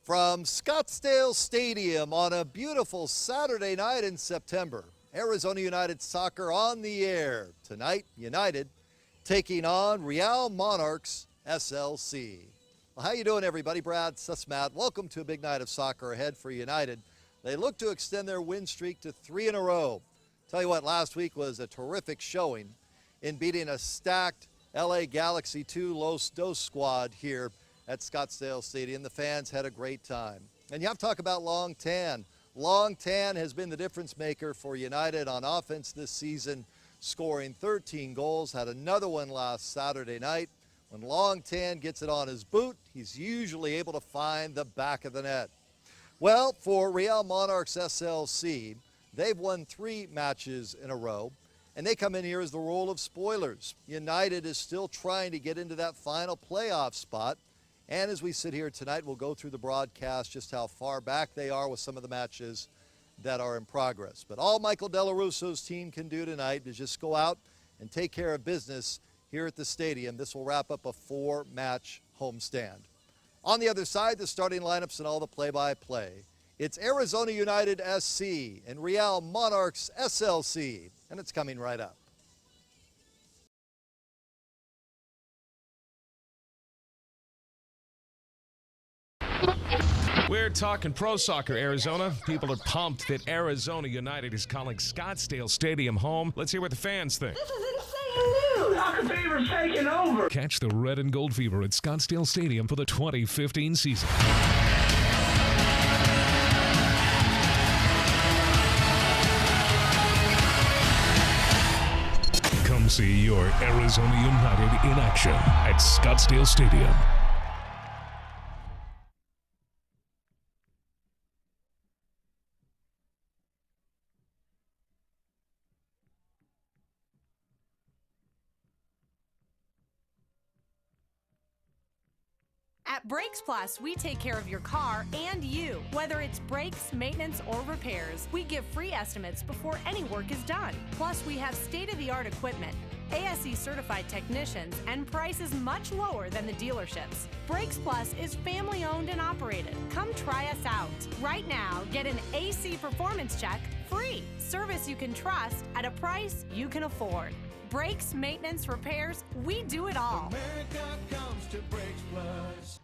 From Scottsdale Stadium on a beautiful Saturday night in September, Arizona United Soccer on the air. Tonight, United taking on Real Monarchs SLC. Well, how you doing, everybody? Brad Sussmat. Welcome to a big night of soccer ahead for United. They look to extend their win streak to 3 in a row. Tell you what, last week was a terrific showing in beating a stacked LA Galaxy 2 Los Dos squad here at Scottsdale Stadium. The fans had a great time. And you have to talk about Long Tan. Long Tan has been the difference maker for United on offense this season, scoring 13 goals, had another one last Saturday night. When Long Tan gets it on his boot, he's usually able to find the back of the net. Well, for Real Monarchs SLC, they've won 3 matches in a row, and they come in here as the role of spoilers. United is still trying to get into that final playoff spot. And as we sit here tonight, we'll go through the broadcast just how far back they are with some of the matches that are in progress. But all Michael Della Russo's team can do tonight is just go out and take care of business here at the stadium. This will wrap up a 4-match homestand. On the other side, the starting lineups and all the play-by-play. It's Arizona United SC and Real Monarchs SLC, and it's coming right up. We're talking pro soccer, Arizona. People are pumped that Arizona United is calling Scottsdale Stadium home. Let's hear what the fans think. This is insane news! Soccer fever's taking over! Catch the red and gold fever at Scottsdale Stadium for the 2015 season. Come see your Arizona United in action at Scottsdale Stadium. At Brakes Plus, we take care of your car and you. Whether it's brakes, maintenance, or repairs, we give free estimates before any work is done. Plus, we have state-of-the-art equipment, ASE-certified technicians, and prices much lower than the dealerships. Brakes Plus is family-owned and operated. Come try us out. Right now, get an AC performance check free. Service you can trust at a price you can afford. Brakes, maintenance, repairs, we do it all. America comes to Brakes Plus.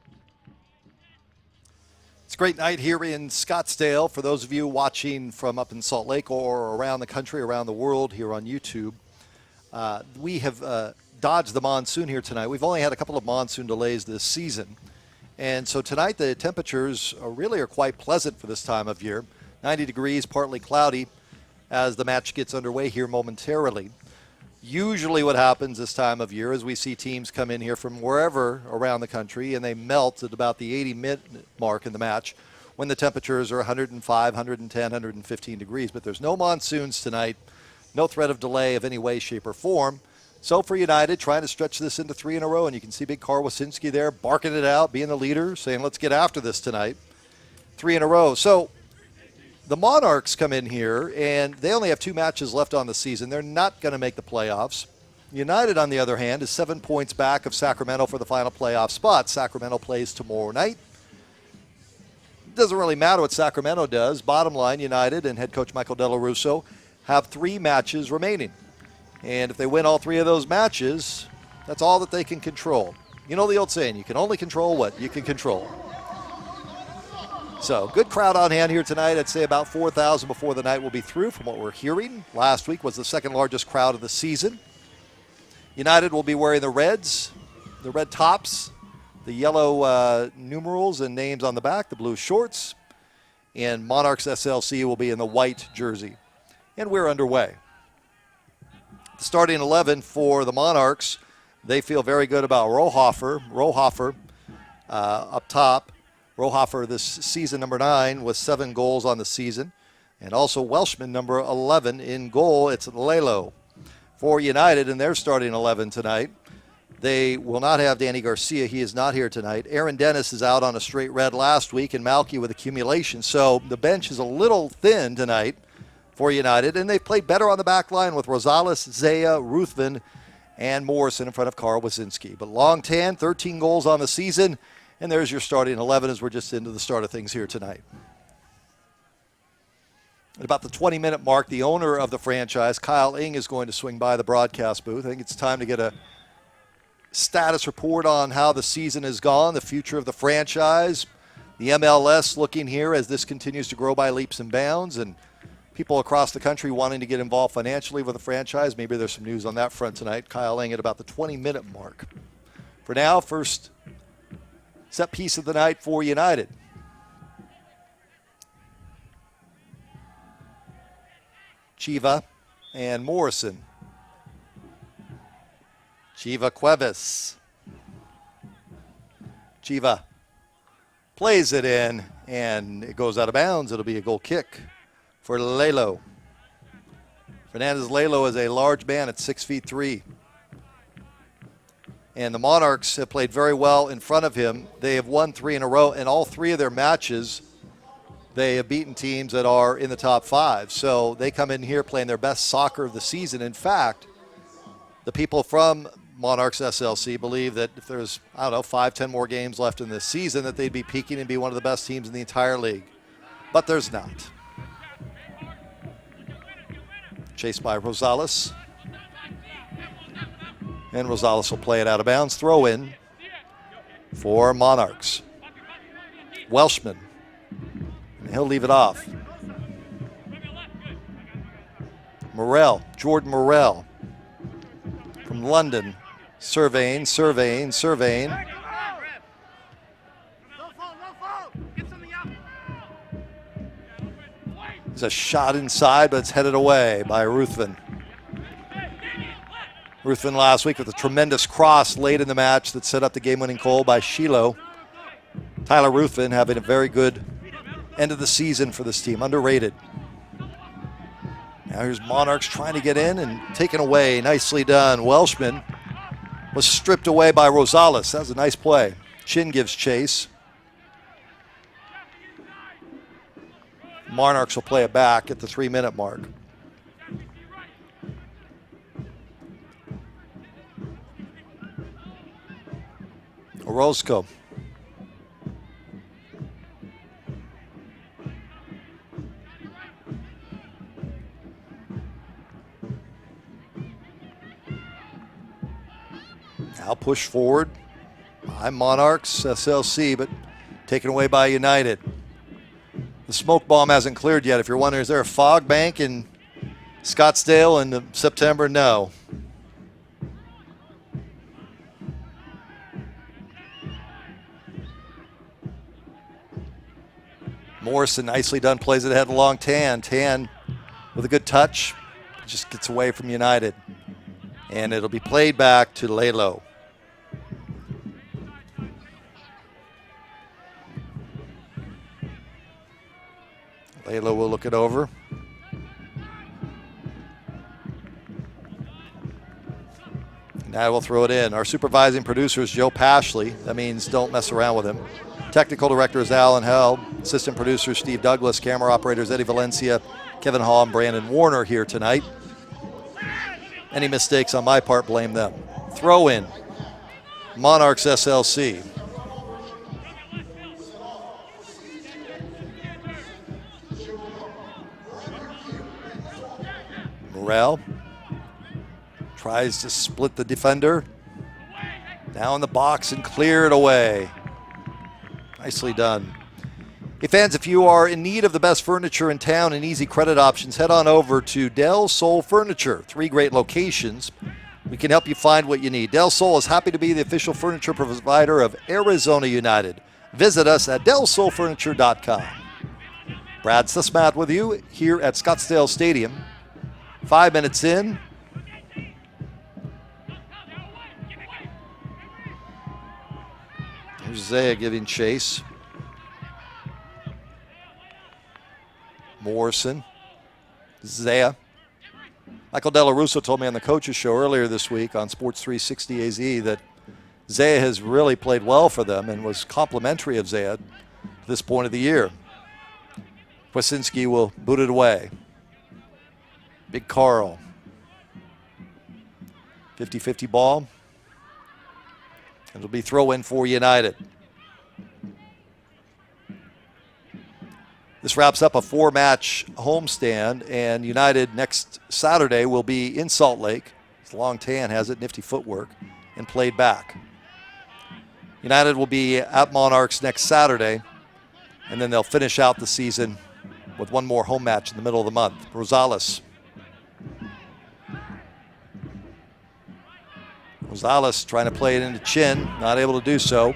It's a great night here in Scottsdale. For those of you watching from up in Salt Lake or around the country, around the world here on YouTube, we have dodged the monsoon here tonight. We've only had a couple of monsoon delays this season. And so tonight the temperatures are quite pleasant for this time of year. 90 degrees, partly cloudy as the match gets underway here momentarily. Usually what happens this time of year is we see teams come in here from wherever around the country and they melt at about the 80-minute mark in the match when the temperatures are 105, 110, 115 degrees. But there's no monsoons tonight, no threat of delay of any way, shape, or form. So for United, trying to stretch this into 3 in a row, and you can see big Carl Wasinski there barking it out, being the leader, saying let's get after this tonight. 3 in a row. So the Monarchs come in here, and they only have 2 matches left on the season. They're not going to make the playoffs. United, on the other hand, is 7 points back of Sacramento for the final playoff spot. Sacramento plays tomorrow night. It doesn't really matter what Sacramento does. Bottom line, United and head coach Michael Della Russo have 3 matches remaining. And if they win all 3 of those matches, that's all that they can control. You know the old saying, you can only control what you can control. So, good crowd on hand here tonight. I'd say about 4,000 before the night will be through from what we're hearing. Last week was the second largest crowd of the season. United will be wearing the reds, the red tops, the yellow numerals and names on the back, the blue shorts. And Monarchs SLC will be in the white jersey. And we're underway. The starting 11 for the Monarchs, they feel very good about Rohofer up top. Rohofer this season, number 9, with 7 goals on the season. And also Welshman, number 11, in goal. It's Lelo for United in their starting 11 tonight. They will not have Danny Garcia. He is not here tonight. Aaron Dennis is out on a straight red last week, and Malky with accumulation. So the bench is a little thin tonight for United, and they've played better on the back line with Rosales, Zaya, Ruthven, and Morrison in front of Carl Wasinski. But Long Tan, 13 goals on the season, And there's your starting 11 as we're just into the start of things here tonight. At about the 20-minute mark, the owner of the franchise, Kyle Ing, is going to swing by the broadcast booth. I think it's time to get a status report on how the season has gone, the future of the franchise, the MLS looking here as this continues to grow by leaps and bounds, and people across the country wanting to get involved financially with the franchise. Maybe there's some news on that front tonight. Kyle Ing at about the 20-minute mark. For now, first set piece of the night for United. Chiva and Morrison. Chiva Cuevas. Chiva plays it in, and it goes out of bounds. It'll be a goal kick for Lelo. Fernandez Lelo is a large man at 6'3". And the Monarchs have played very well in front of him. They have won 3 in a row, and all 3 of their matches, they have beaten teams that are in the top 5. So they come in here playing their best soccer of the season. In fact, the people from Monarchs SLC believe that if there's, 5-10 more games left in this season, that they'd be peaking and be one of the best teams in the entire league. But there's not. Chased by Rosales. And Rosales will play it out of bounds. Throw in for Monarchs. Welshman. And he'll leave it off. Morel, Jordan Morel from London. Surveying. There's a shot inside, but it's headed away by Ruthven. Ruthven last week with a tremendous cross late in the match that set up the game-winning goal by Shiloh. Tyler Ruthven having a very good end of the season for this team, underrated. Now here's Monarchs trying to get in and taken away. Nicely done. Welshman was stripped away by Rosales. That was a nice play. Chin gives chase. Monarchs will play it back at the 3-minute mark. Orozco. Now push forward by Monarchs SLC, but taken away by United. The smoke bomb hasn't cleared yet. If you're wondering, is there a fog bank in Scottsdale in September? No. Morrison, nicely done, plays it ahead along Tan. Tan with a good touch, just gets away from United. And it'll be played back to Lelo. Lelo will look it over. Now we'll throw it in. Our supervising producer is Joe Pashley. That means don't mess around with him. Technical director is Alan Held. Assistant producer Steve Douglas. Camera operators Eddie Valencia, Kevin Hall, and Brandon Warner here tonight. Any mistakes on my part, blame them. Throw in. Monarchs SLC. Morel tries to split the defender. Now in the box and clear it away. Nicely done. Hey fans, if you are in need of the best furniture in town and easy credit options, head on over to Del Sol Furniture. 3 great locations. We can help you find what you need. Del Sol is happy to be the official furniture provider of Arizona United. Visit us at DelSolFurniture.com. Brad Sussmat with you here at Scottsdale Stadium. 5 minutes in. Here's Zaya giving chase. Morrison. Zaya. Michael Della Russo told me on the coaches show earlier this week on Sports 360 AZ that Zaya has really played well for them and was complimentary of Zaya at this point of the year. Kwasinski will boot it away. Big Carl. 50-50 ball. It'll be throw in for United. This wraps up a 4-match homestand, and United next Saturday will be in Salt Lake. Long Tan has it, nifty footwork, and played back. United will be at Monarchs next Saturday, and then they'll finish out the season with one more home match in the middle of the month. Rosales. Rosales trying to play it into Chin, not able to do so.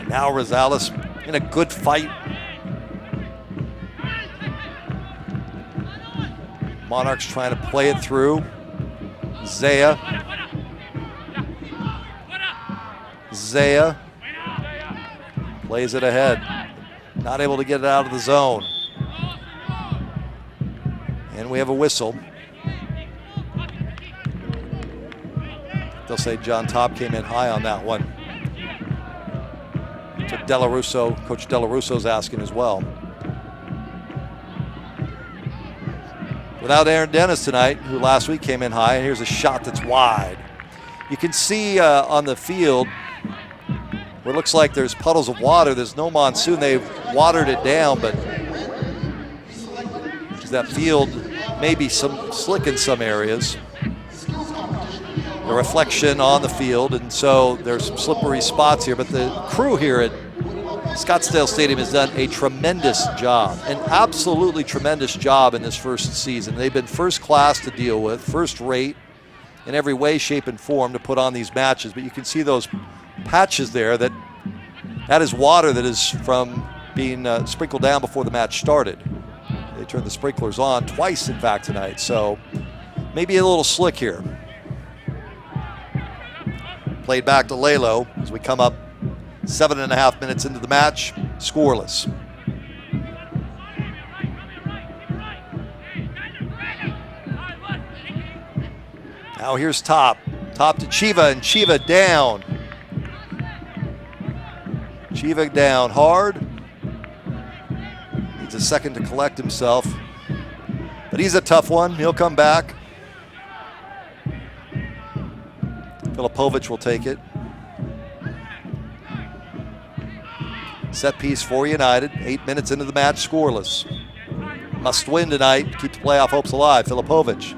Now Rosales in a good fight. Monarchs trying to play it through. Zaya. Plays it ahead. Not able to get it out of the zone. And we have a whistle. They'll say John Topp came in high on that one. So Coach De La Russo's asking as well. Without Aaron Dennis tonight, who last week came in high, and here's a shot that's wide. You can see on the field where it looks like there's puddles of water. There's no monsoon. They've watered it down, but that field may be some slick in some areas. The reflection on the field, and so there's some slippery spots here. But the crew here at Scottsdale Stadium has done a tremendous job, an absolutely tremendous job in this first season. They've been first class to deal with, first rate in every way, shape, and form to put on these matches. But you can see those patches there, that is water that is from being sprinkled down before the match started. They turned the sprinklers on twice, in fact, tonight. So maybe a little slick here. Played back to Lalo as we come up 7.5 minutes into the match, scoreless. Now here's Top to Chiva, and Chiva down. Chiva down hard. Needs a second to collect himself. But he's a tough one. He'll come back. Filipovic will take it. Set piece for United. 8 minutes into the match, scoreless. Must win tonight. Keep the playoff hopes alive. Filipovic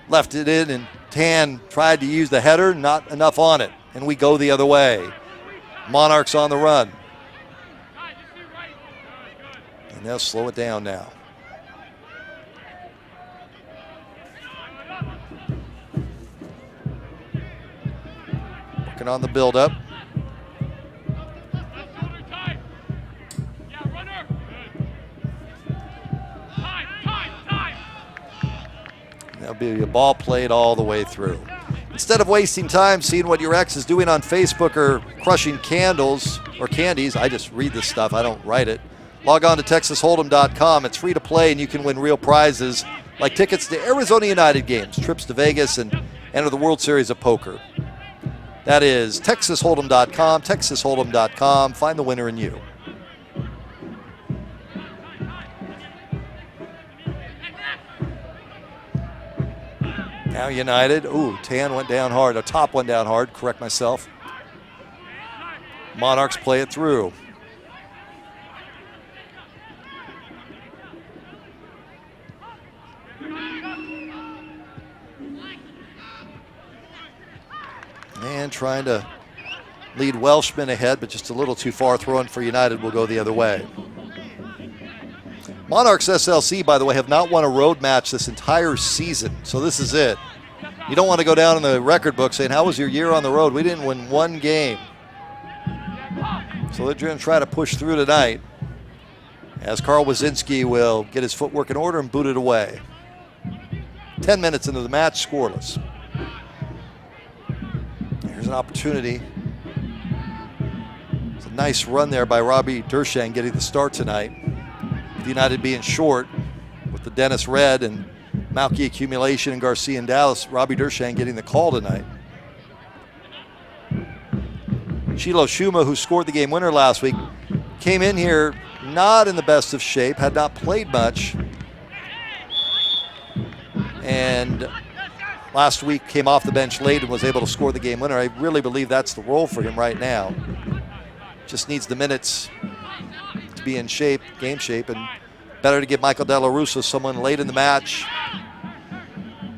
left it in, and Tan tried to use the header. Not enough on it. And we go the other way. Monarchs on the run. And they'll slow it down now. Working on the build-up. There'll be a ball played all the way through. Instead of wasting time seeing what your ex is doing on Facebook or crushing candles or candies, I just read this stuff, I don't write it. Log on to TexasHold'em.com. It's free to play, and you can win real prizes like tickets to Arizona United games, trips to Vegas, and enter the World Series of Poker. That is TexasHold'em.com, TexasHold'em.com. Find the winner in you. Now United. Ooh, Tan went down hard. Top went down hard. Correct myself. Monarchs play it through. And trying to lead Welshman ahead, but just a little too far. Throwing for United will go the other way. Monarchs SLC, by the way, have not won a road match this entire season, so this is it. You don't want to go down in the record book saying, how was your year on the road? We didn't win one game. So they're going to try to push through tonight, as Carl Wazinski will get his footwork in order and boot it away. 10 minutes into the match, scoreless. Here's an opportunity. It's a nice run there by Robbie Dershang getting the start tonight. United being short with the Dennis Red and Malky accumulation and Garcia and Dallas. Robbie Dershang getting the call tonight. Shiloh Shuma, who scored the game winner last week, came in here not in the best of shape, had not played much, and last week came off the bench late and was able to score the game winner. I really believe that's the role for him right now. Just needs the minutes to be in shape, game shape, and better to give Michael De La Russa someone late in the match.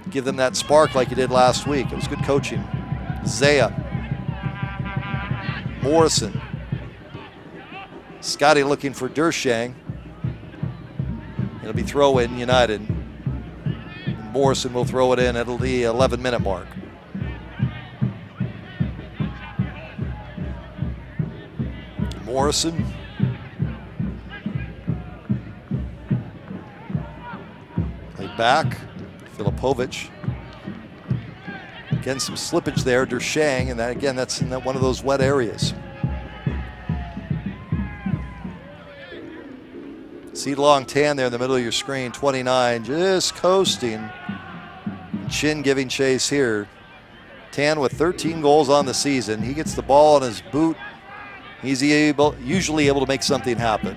Give them that spark like he did last week. It was good coaching. Zaya. Morrison. Scotty looking for Dershang. It'll be throw in United. Morrison will throw it in at the 11-minute mark. Morrison. Play back. Filipovic. Again, some slippage there. Dershang, and that again, that's in one of those wet areas. See long Tan there in the middle of your screen, 29, just coasting. Chin giving chase here. Tan with 13 goals on the season. He gets the ball in his boot. He's usually able to make something happen.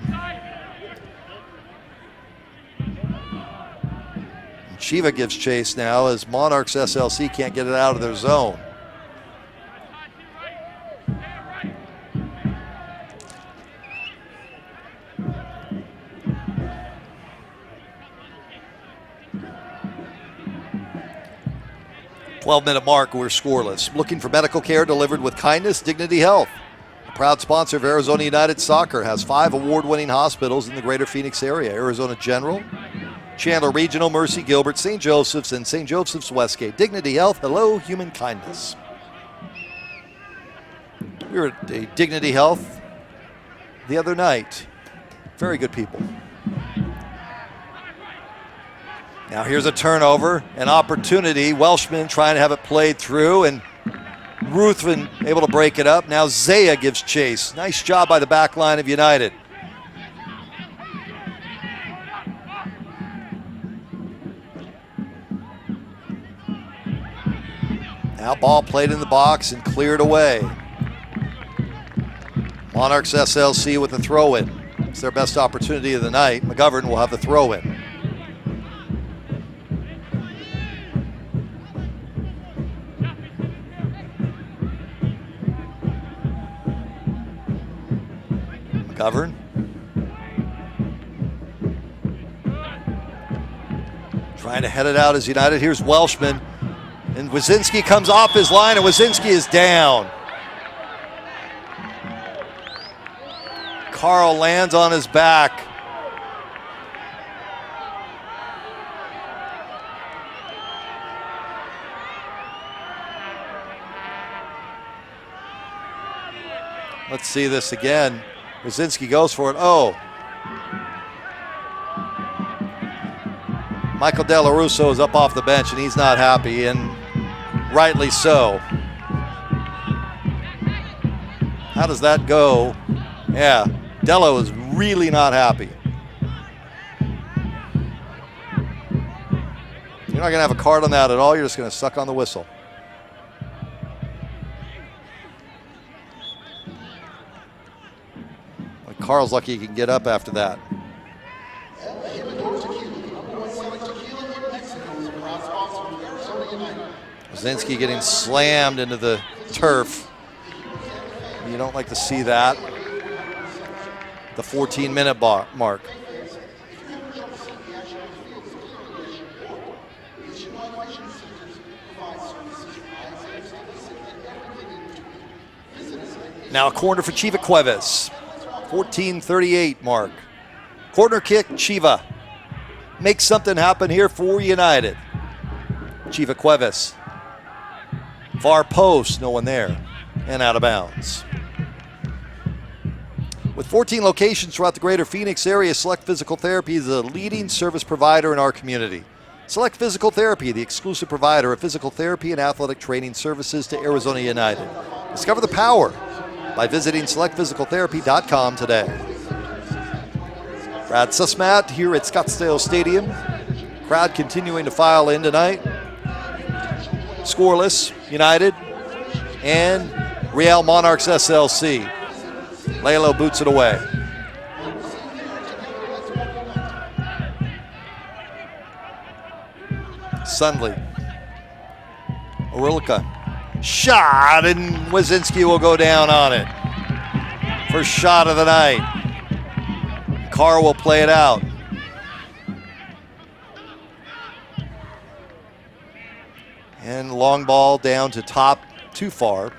Chiva gives chase now as Monarchs SLC can't get it out of their zone. "12-minute mark, we're scoreless. Looking for medical care delivered with kindness, Dignity Health. A proud sponsor of Arizona United Soccer, has 5 award-winning hospitals in the greater Phoenix area. Arizona General, Chandler Regional, Mercy, Gilbert, St. Joseph's, and St. Joseph's Westgate. Dignity Health, hello, human kindness." We were at a Dignity Health the other night. Very good people. Now here's a turnover, an opportunity. Welshman trying to have it played through, and Ruthven able to break it up. Now Zaya gives chase. Nice job by the back line of United. Now ball played in the box and cleared away. Monarchs SLC with the throw-in. It's their best opportunity of the night. McGovern will have the throw-in. McGovern. Trying to head it out as United. Here's Welshman. And Wazinski comes off his line, and Wazinski is down. Carl lands on his back. Let's see this again. Wazinski goes for it. Oh. Michael De La Russa is up off the bench, and he's not happy, and rightly so. How does that go? Yeah, Dello is really not happy. You're not going to have a card on that at all. You're just going to suck on the whistle. Well, Carl's lucky he can get up after that. Wazinski getting slammed into the turf. You don't like to see that. The 14-minute mark. Now a corner for Chiva Cuevas. 14:38 mark. Corner kick, Chiva. Make something happen here for United. Chiva Cuevas. Far post, no one there, and out of bounds. With 14 locations throughout the greater Phoenix area, Select Physical Therapy is the leading service provider in our community. Select Physical Therapy, the exclusive provider of physical therapy and athletic training services to Arizona United. Discover the power by visiting selectphysicaltherapy.com today. Brad Sussmat here at Scottsdale Stadium. Crowd continuing to file in tonight. Scoreless, United, and Real Monarchs SLC. Lalo boots it away. Sundley. Orilka. Shot, and Wazinski will go down on it. First shot of the night. Carr will play it out. And long ball down to top, too far.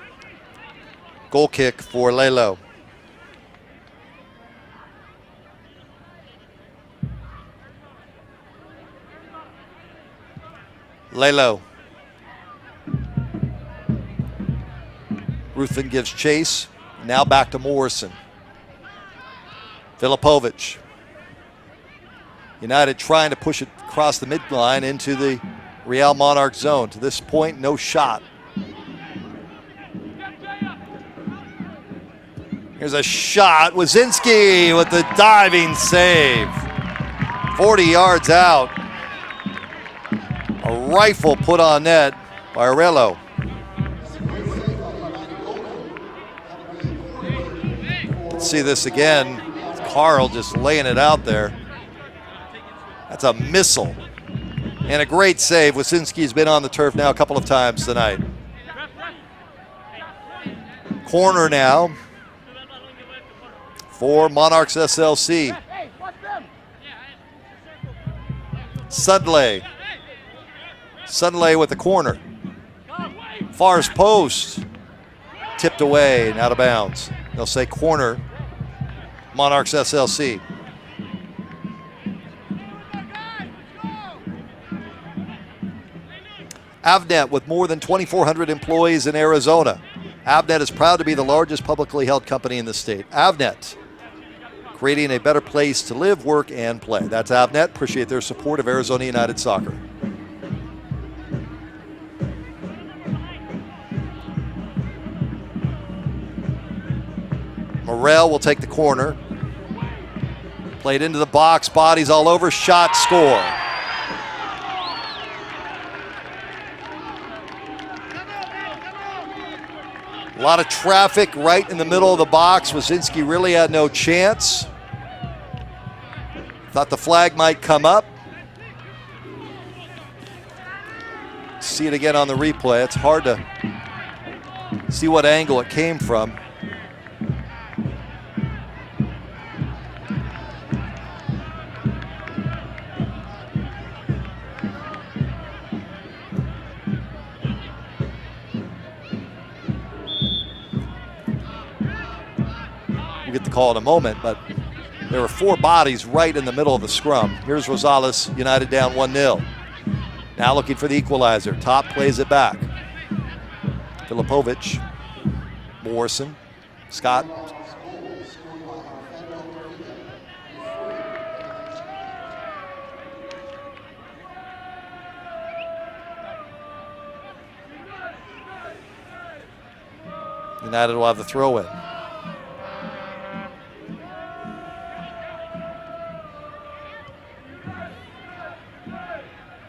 Goal kick for Lelo. Lelo. Ruthven gives chase. Now back to Morrison. Filipovic. United trying to push it across the midline into the Real Monarch zone. To this point, no shot. Here's a shot. Wazinski with the diving save. 40 yards out. A rifle put on net by Aurelio. Let's see this again. Carl just laying it out there. That's a missile. And a great save. Wasinski's been on the turf now a couple of times tonight. Corner now for Monarchs SLC. Sudley. Sudley with the corner. Far's post. Tipped away and out of bounds. They'll say corner. Monarchs SLC. Avnet with more than 2,400 employees in Arizona. Avnet is proud to be the largest publicly held company in the state. Avnet, creating a better place to live, work, and play. That's Avnet. Appreciate their support of Arizona United Soccer. Morrell will take the corner. Played into the box, bodies all over, shot, score. A lot of traffic right in the middle of the box. Wazinski really had no chance. Thought the flag might come up. See it again on the replay. It's hard to see what angle it came from. Get the call in a moment, but there were four bodies right in the middle of the scrum. Here's Rosales, United down 1-0. Now looking for the equalizer. Top plays it back. Filipovic, Morrison, Scott. United will have the throw in.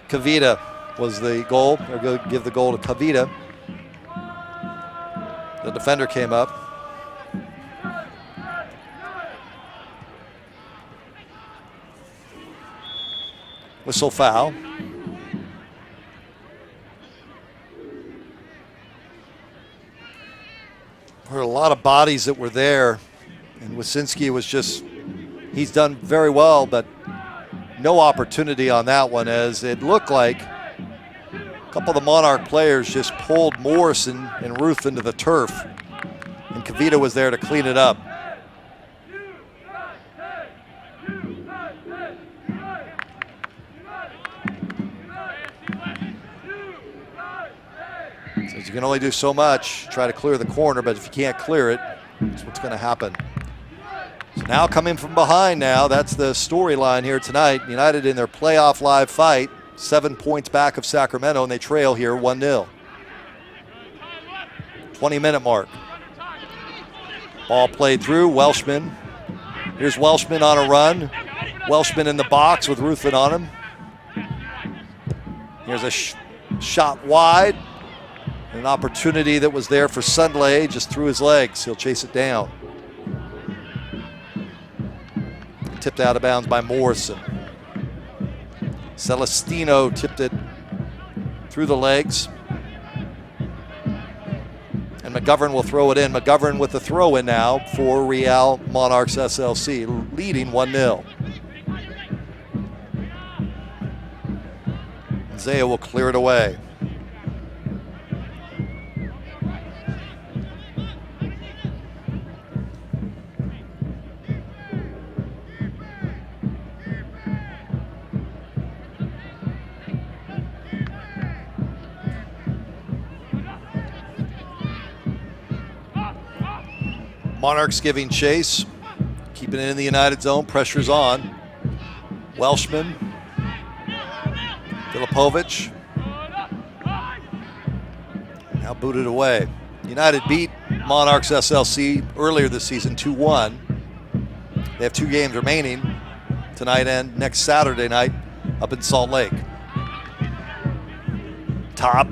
Kavita was the goal. They're going to give the goal to Kavita. The defender came up. Whistle foul. There were a lot of bodies that were there, and Wasinski was just, he's done very well, but no opportunity on that one, as it looked like a couple of the Monarch players just pulled Morrison and Ruth into the turf, and Kavita was there to clean it up. So you can only do so much, try to clear the corner, but if you can't clear it, that's what's going to happen. So now coming from behind now, that's the storyline here tonight. United in their playoff live fight, 7 points back of Sacramento, and they trail here 1-0. 20-minute mark. Ball played through, Welshman. Here's Welshman on a run. Welshman in the box with Ruthven on him. Here's a shot wide. An opportunity that was there for Sundley, just through his legs. He'll chase it down. Tipped out of bounds by Morrison. Celestino tipped it through the legs. And And McGovern will throw it in. McGovern with the throw in now for Real Monarchs SLC, leading 1-0. Zaya will clear it away. Monarchs giving chase, keeping it in the United zone, pressure's on. Welshman, Filipovic, now booted away. United beat Monarchs SLC earlier this season 2-1. They have 2 games remaining tonight and next Saturday night up in Salt Lake. Top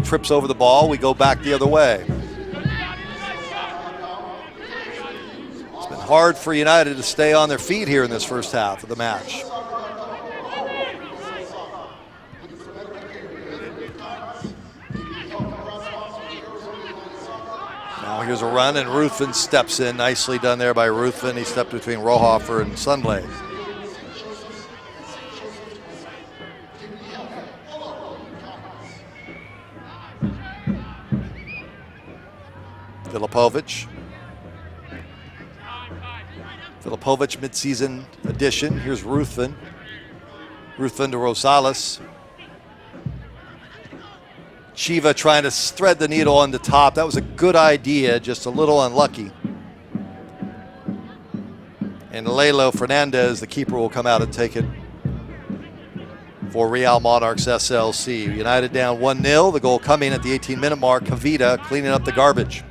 trips over the ball, we go back the other way. Hard for United to stay on their feet here in this first half of the match. Now here's a run, and Ruthven steps in. Nicely done there by Ruthven. He stepped between Rohofer and Sundley. Filipovic. Filipovic midseason addition. Here's Ruthven. Ruthven to Rosales. Chiva trying to thread the needle on the top. That was a good idea, just a little unlucky. And Lelo Fernandez, the keeper, will come out and take it for Real Monarchs SLC. United down 1-0. The goal coming at the 18-minute mark. Kavita cleaning up the garbage.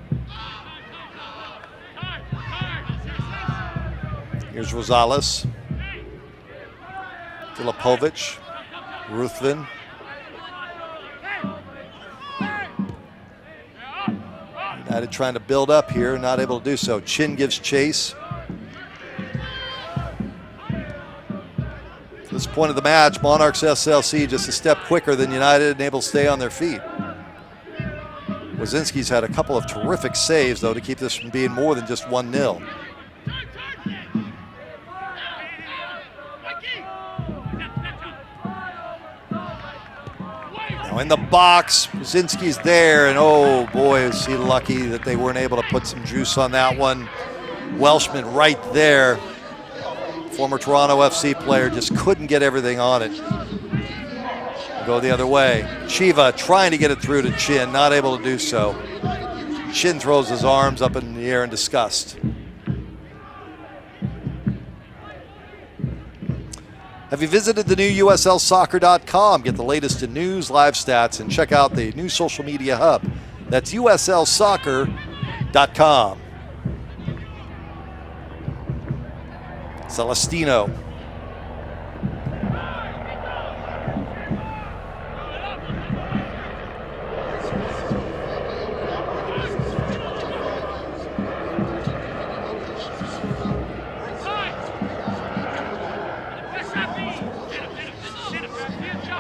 Here's Rosales, Filipovic, Ruthven. United trying to build up here, not able to do so. Chin gives chase. At this point of the match, Monarchs SLC just a step quicker than United and able to stay on their feet. Wazinski's had a couple of terrific saves, though, to keep this from being more than just 1-0. In the box, Brzezinski's there, and oh boy, is he lucky that they weren't able to put some juice on that one. Welshman right there, former Toronto FC player, just couldn't get everything on it. Go the other way. Chiva trying to get it through to Chin, not able to do so. Chin throws his arms up in the air in disgust. Have you visited the new USLsoccer.com? Get the latest in news, live stats, and check out the new social media hub. That's USLsoccer.com. Celestino.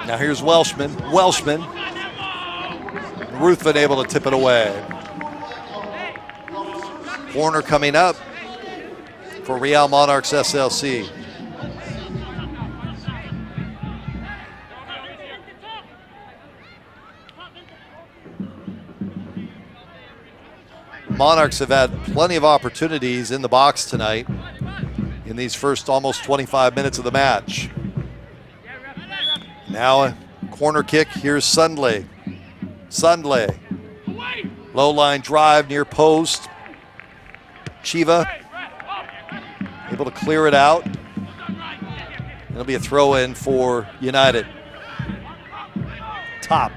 Now here's Welshman. Ruthven able to tip it away. Corner coming up for Real Monarchs SLC. Monarchs have had plenty of opportunities in the box tonight in these first almost 25 minutes of the match. Now a corner kick. Here's Sundley. Low line drive near post. Chiva able to clear it out. It'll be a throw in for United. Top.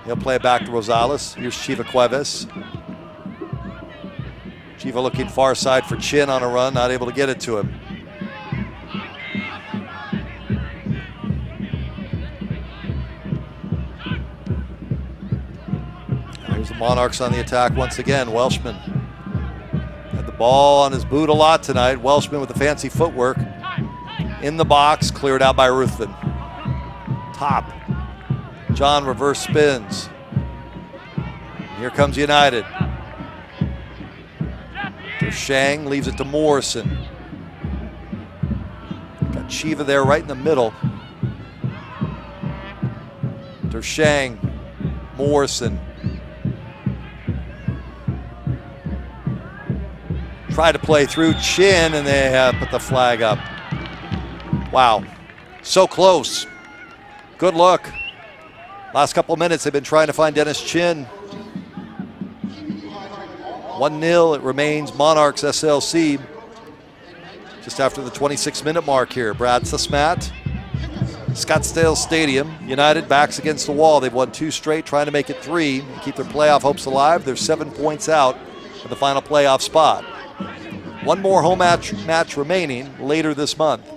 He'll play it back to Rosales. Here's Chiva Cuevas. Chiva looking far side for Chin on a run, not able to get it to him. Here's the Monarchs on the attack once again. Welshman had the ball on his boot a lot tonight. Welshman with the fancy footwork. In the box, cleared out by Ruthven. Top. John reverse spins. Here comes United. Shang leaves it to Morrison. Got Chiva there right in the middle. Shang, Morrison. Try to play through Chin, and they put the flag up. Wow, so close. Good look. Last couple minutes, they've been trying to find Dennis Chin. 1-0, it remains Monarchs SLC. Just after the 26-minute mark here. Brad Sasmat, Scottsdale Stadium. United backs against the wall. They've won 2 straight, trying to make it 3 and keep their playoff hopes alive. They're 7 points out of the final playoff spot. One more home match remaining later this month.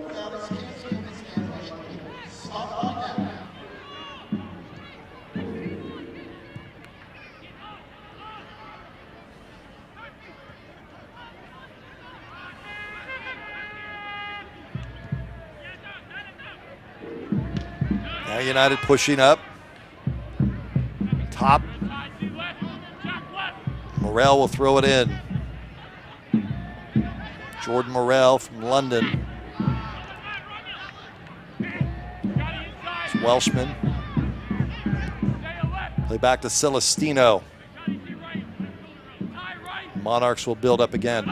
Now United pushing up. Top. Morel will throw it in. Jordan Morel from London. It's Welshman. Play back to Celestino. Monarchs will build up again.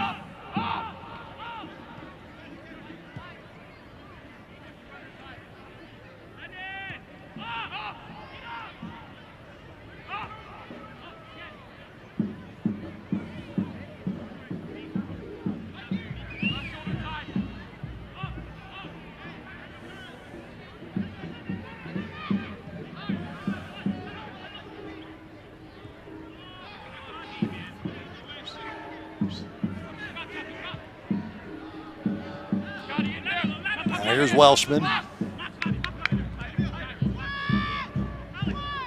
Here's Welshman.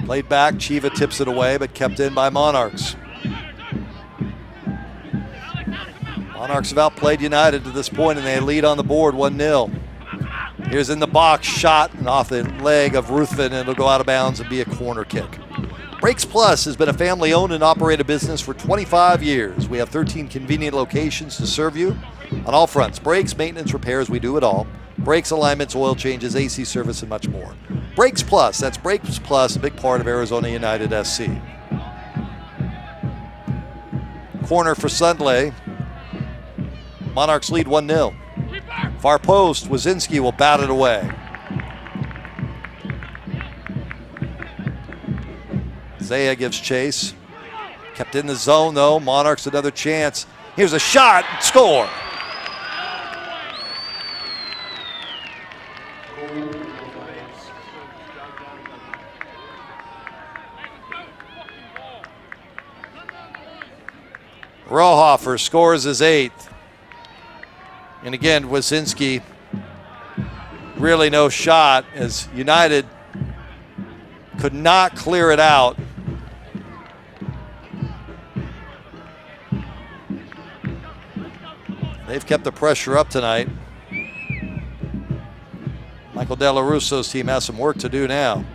Played back, Chiva tips it away, but kept in by Monarchs. Monarchs have outplayed United to this point, and they lead on the board 1-0. Here's in the box, shot and off the leg of Ruthven, and it'll go out of bounds and be a corner kick. Brakes Plus has been a family-owned and operated business for 25 years. We have 13 convenient locations to serve you on all fronts. Brakes, maintenance, repairs, we do it all. Brakes, alignments, oil changes, AC service, and much more. Brakes Plus, that's Brakes Plus, a big part of Arizona United SC. Corner for Sundley. Monarchs lead 1-0. Far post, Wazinski will bat it away. Zaya gives chase. Kept in the zone though, Monarchs another chance. Here's a shot, score. Rohofer scores his 8th. And again, Wazinski, really no shot as United could not clear it out. They've kept the pressure up tonight. Michael De La Russo's team has some work to do now.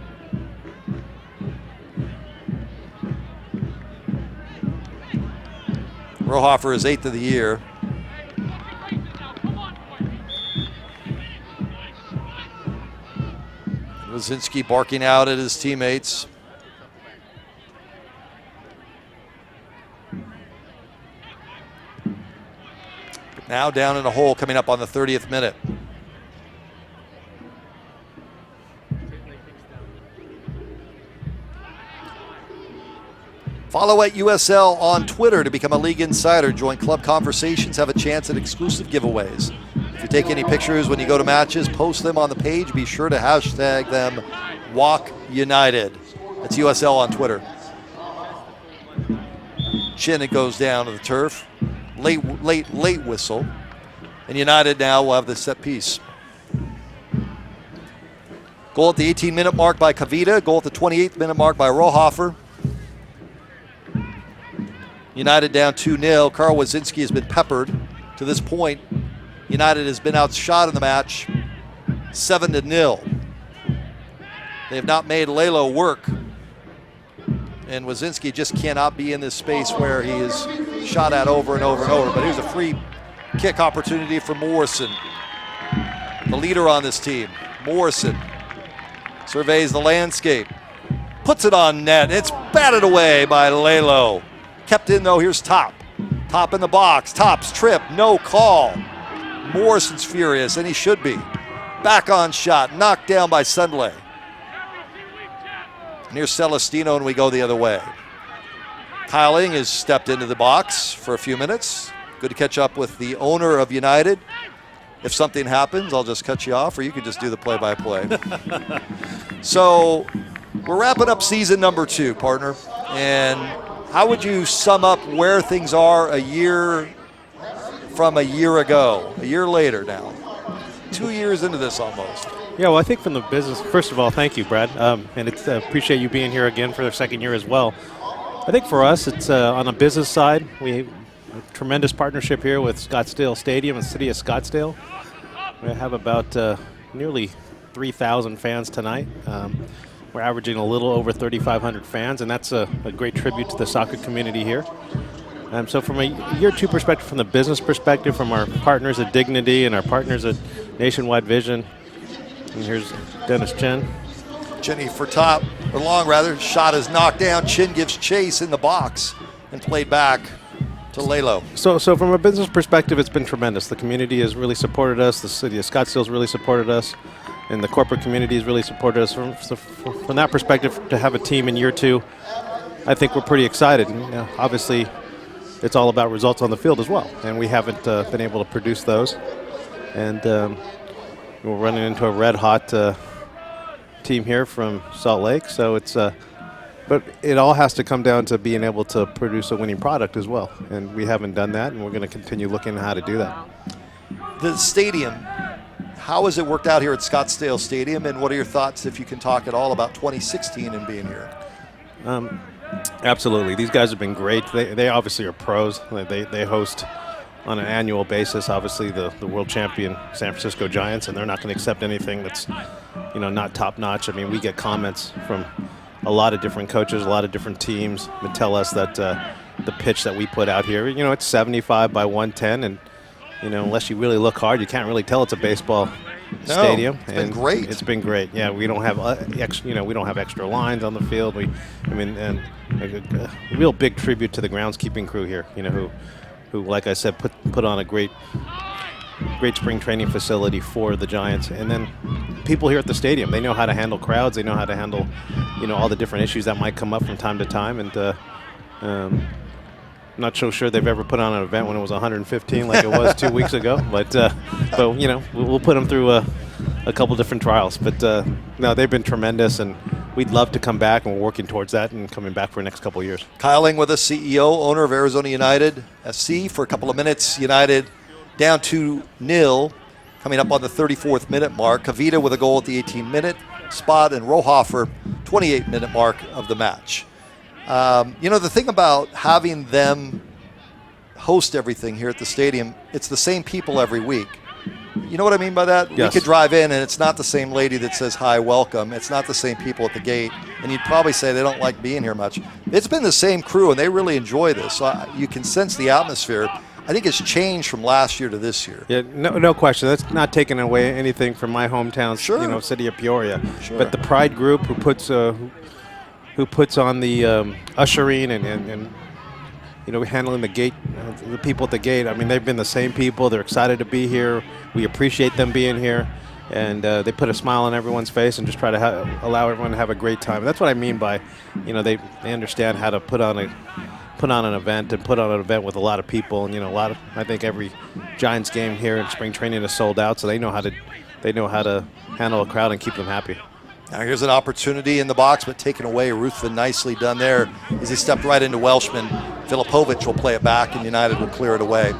Rohofer is 8th of the year. Wazinski barking out at his teammates. Now down in a hole coming up on the 30th minute. Follow at USL on Twitter to become a league insider. Join club conversations, have a chance at exclusive giveaways. If you take any pictures when you go to matches, post them on the page. Be sure to hashtag them Walk United. That's USL on Twitter. Chin, it goes down to the turf. Late whistle. And United now will have the set piece. Goal at the 18-minute mark by Kavita. Goal at the 28th minute mark by Rohofer. United down 2-0. Carl Wazinski has been peppered. To this point, United has been outshot in the match 7-0. They have not made Lalo work. And Wazinski just cannot be in this space where he is shot at over and over and over. But here's a free kick opportunity for Morrison, the leader on this team. Morrison surveys the landscape, puts it on net. It's batted away by Lalo. Kept in though, here's Top. Top in the box, Top's trip, no call. Morrison's furious, and he should be. Back on shot, knocked down by Sundley. And here's Celestino, and we go the other way. Kyling has stepped into the box for a few minutes. Good to catch up with the owner of United. If something happens, I'll just cut you off, or you can just do the play-by-play. So we're wrapping up season number 2, partner. And how would you sum up where things are a year from a year ago, a year later now? 2 years into this almost. Yeah, well, I think from the business, first of all, thank you, Brad. And it's appreciate you being here again for the second year as well. I think for us, it's on the business side, we have a tremendous partnership here with Scottsdale Stadium and City of Scottsdale. We have about nearly 3,000 fans tonight. We're averaging a little over 3,500 fans, and that's a great tribute to the soccer community here. So from a year 2 perspective, from the business perspective, from our partners at Dignity and our partners at Nationwide Vision, and here's Dennis Chen. Cheney for Top, or long rather, shot is knocked down. Chin gives chase in the box and played back to Lalo. So from a business perspective, it's been tremendous. The community has really supported us. The City of Scottsdale has really supported us. And the corporate community has really supported us. From that perspective, to have a team in year 2, I think we're pretty excited. And, obviously, it's all about results on the field as well. And we haven't been able to produce those. And we're running into a red-hot team here from Salt Lake. So it's but it all has to come down to being able to produce a winning product as well. And we haven't done that, and we're going to continue looking at how to do that. The stadium, how has it worked out here at Scottsdale Stadium, and what are your thoughts, if you can talk at all, about 2016 and being here? Absolutely. These guys have been great. They obviously are pros. They host on an annual basis, obviously, the world champion San Francisco Giants, and they're not going to accept anything that's, not top-notch. I mean, we get comments from a lot of different coaches, a lot of different teams that tell us that the pitch that we put out here, it's 75 by 110, and unless you really look hard, you can't really tell it's a baseball stadium. It's been great. It's been great. Yeah, we don't have we don't have extra lines on the field. And a real big tribute to the groundskeeping crew here. Who like I said, put on a great spring training facility for the Giants. And then people here at the stadium, they know how to handle crowds. They know how to handle all the different issues that might come up from time to time. And I'm not so sure they've ever put on an event when it was 115 like it was 2 weeks ago. But we'll put them through a couple different trials. But no, they've been tremendous, and we'd love to come back, and we're working towards that and coming back for the next couple of years. Kyling with us, CEO, owner of Arizona United SC, for a couple of minutes. United down 2-0, coming up on the 34th minute mark. Kavita with a goal at the 18-minute spot, and Rohofer, 28-minute mark of the match. The thing about having them host everything here at the stadium, it's the same people every week. You know what I mean by that? Yes. We could drive in, and it's not the same lady that says, hi, welcome. It's not the same people at the gate. And you'd probably say they don't like being here much. It's been the same crew, and they really enjoy this. So you can sense the atmosphere. I think it's changed from last year to this year. Yeah, no question. That's not taking away anything from my hometown, Sure. City of Peoria. Sure. But the Pride group who puts on the ushering and handling the gate, the people at the gate. I mean, they've been the same people. They're excited to be here. We appreciate them being here, and they put a smile on everyone's face and just try to allow everyone to have a great time. And that's what I mean by, they understand how to put on an event and put on an event with a lot of people. And I think every Giants game here in spring training is sold out, so they know how to handle a crowd and keep them happy. Now here's an opportunity in the box, but taken away. Ruthven nicely done there as he stepped right into Welshman. Filipovic will play it back, and United will clear it away.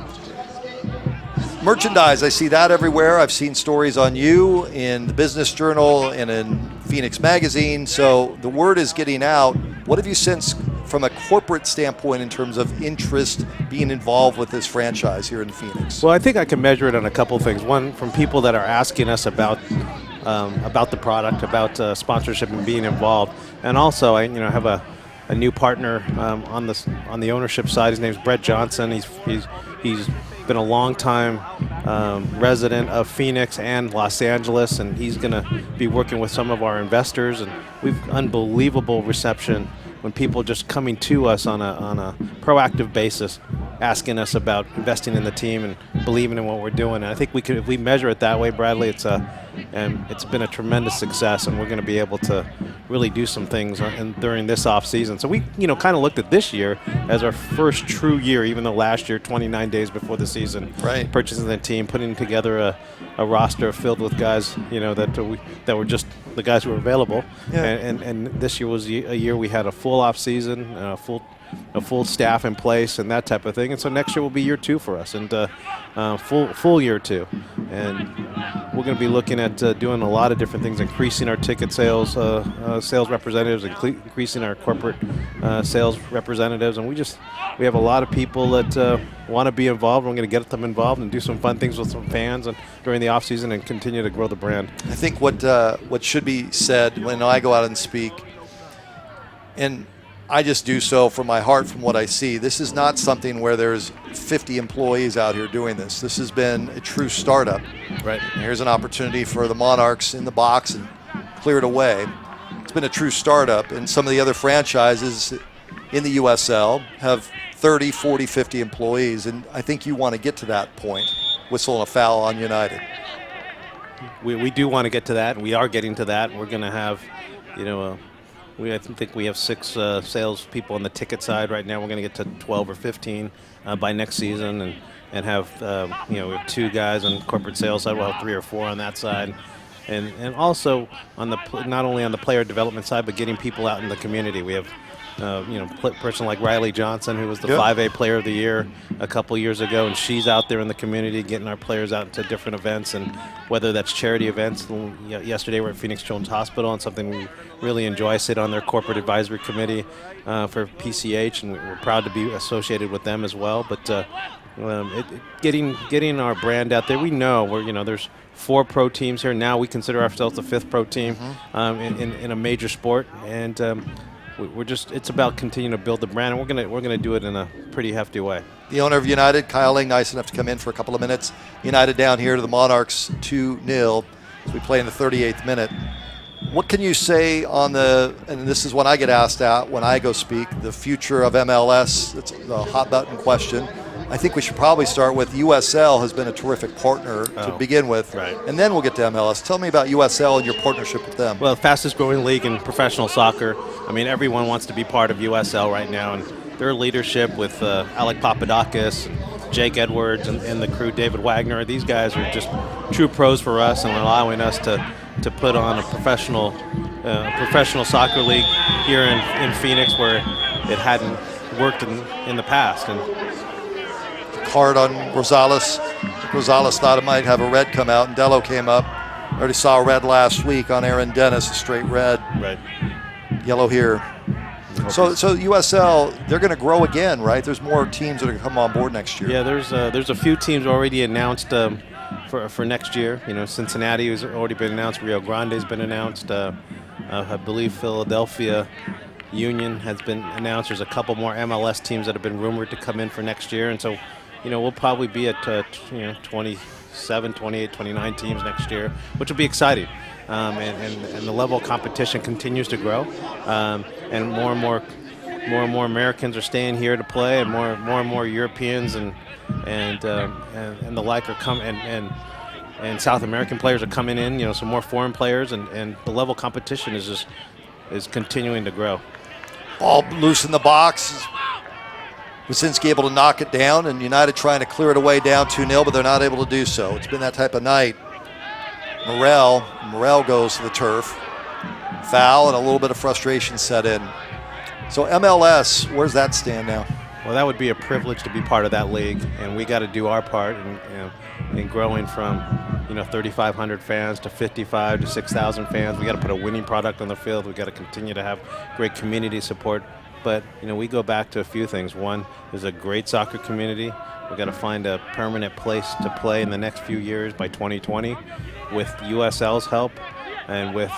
Merchandise, I see that everywhere. I've seen stories on you in the Business Journal and in Phoenix Magazine, so the word is getting out. What have you sensed from a corporate standpoint in terms of interest being involved with this franchise here in Phoenix? Well, I think I can measure it on a couple things. One, from people that are asking us about about the product, about sponsorship and being involved. And also, I have a new partner on the ownership side. His name's Brett Johnson. He's been a long time resident of Phoenix and Los Angeles, and he's going to be working with some of our investors. And we've unbelievable reception when people just coming to us on a proactive basis, asking us about investing in the team and believing in what we're doing. And I think if we measure it that way, Bradley, it's been a tremendous success, and we're going to be able to really do some things during this off season. So we, kind of looked at this year as our first true year, even though last year, 29 days before the season, right, purchasing the team, putting together a roster filled with guys, that were just the guys who were available. Yeah. And this year was a year we had a full off season, a full staff in place, and that type of thing. And so next year will be year 2 for us, and full year 2. And we're going to be looking at doing a lot of different things, increasing our ticket sales representatives, increasing our corporate sales representatives, and we have a lot of people that want to be involved. We're going to get them involved and do some fun things with some fans and during the off season, and continue to grow the brand. I think what should be said when I go out and speak, and I just do so from my heart, from what I see. This is not something where there's 50 employees out here doing this. This has been a true startup. Right. And here's an opportunity for the Monarchs in the box and clear it away. It's been a true startup, and some of the other franchises in the USL have 30, 40, 50 employees, and I think you want to get to that point, whistle and a foul on United. We do want to get to that, and we are getting to that. We're going to have, I think we have 6 sales people on the ticket side right now. We're going to get to 12 or 15 by next season, and have we have 2 guys on corporate sales side. We'll have 3 or 4 on that side, and also on not only on the player development side, but getting people out in the community. We have person like Riley Johnson, who was the 5A Player of the Year a couple years ago, and she's out there in the community getting our players out to different events, and whether that's charity events. Yesterday we're at Phoenix Children's Hospital, and something we really enjoy. I sit on their corporate advisory committee for PCH, and we're proud to be associated with them as well. But getting our brand out there, we know there's 4 pro teams here now. We consider ourselves the 5th pro team in a major sport, and it's about continuing to build the brand, and we're gonna do it in a pretty hefty way. The owner of United, Kyle Ling, nice enough to come in for a couple of minutes. United down here to the Monarchs 2-0 as we play in the 38th minute. What can you say on and this is what I get asked at when I go speak, the future of MLS? It's the hot button question. I think we should probably start with USL has been a terrific partner to begin with, right, and then we'll get to MLS. Tell me about USL and your partnership with them. Well, the fastest growing league in professional soccer. I mean, everyone wants to be part of USL right now, and their leadership with Alec Papadakis, Jake Edwards, and the crew, David Wagner. These guys are just true pros for us, and allowing us to put on a professional soccer league here in Phoenix, where it hadn't worked in the past. And hard on Rosales. Rosales thought it might have a red come out, and Dello came up. I already saw a red last week on Aaron Dennis, a straight red. Right. Yellow here. So USL, they're going to grow again, right? There's more teams that are going to come on board next year. Yeah, there's a few teams already announced for next year. Cincinnati has already been announced. Rio Grande's been announced. I believe Philadelphia Union has been announced. There's a couple more MLS teams that have been rumored to come in for next year, and so we'll probably be at 27, 28, 29 teams next year, which will be exciting. And the level of competition continues to grow, and more Americans are staying here to play, and more Europeans and the like are coming, and South American players are coming in. Some more foreign players, and the level of competition is continuing to grow. Ball loose in the box. Wasinski able to knock it down, and United trying to clear it away down 2-0, but they're not able to do so. It's been that type of night. Morel goes to the turf. Foul, and a little bit of frustration set in. So MLS, where's that stand now? Well, that would be a privilege to be part of that league, and we got to do our part in growing from 3,500 fans to 55 to 6,000 fans. We got to put a winning product on the field. We got to continue to have great community support But we go back to a few things. One, there's a great soccer community. We've got to find a permanent place to play in the next few years by 2020 with USL's help and with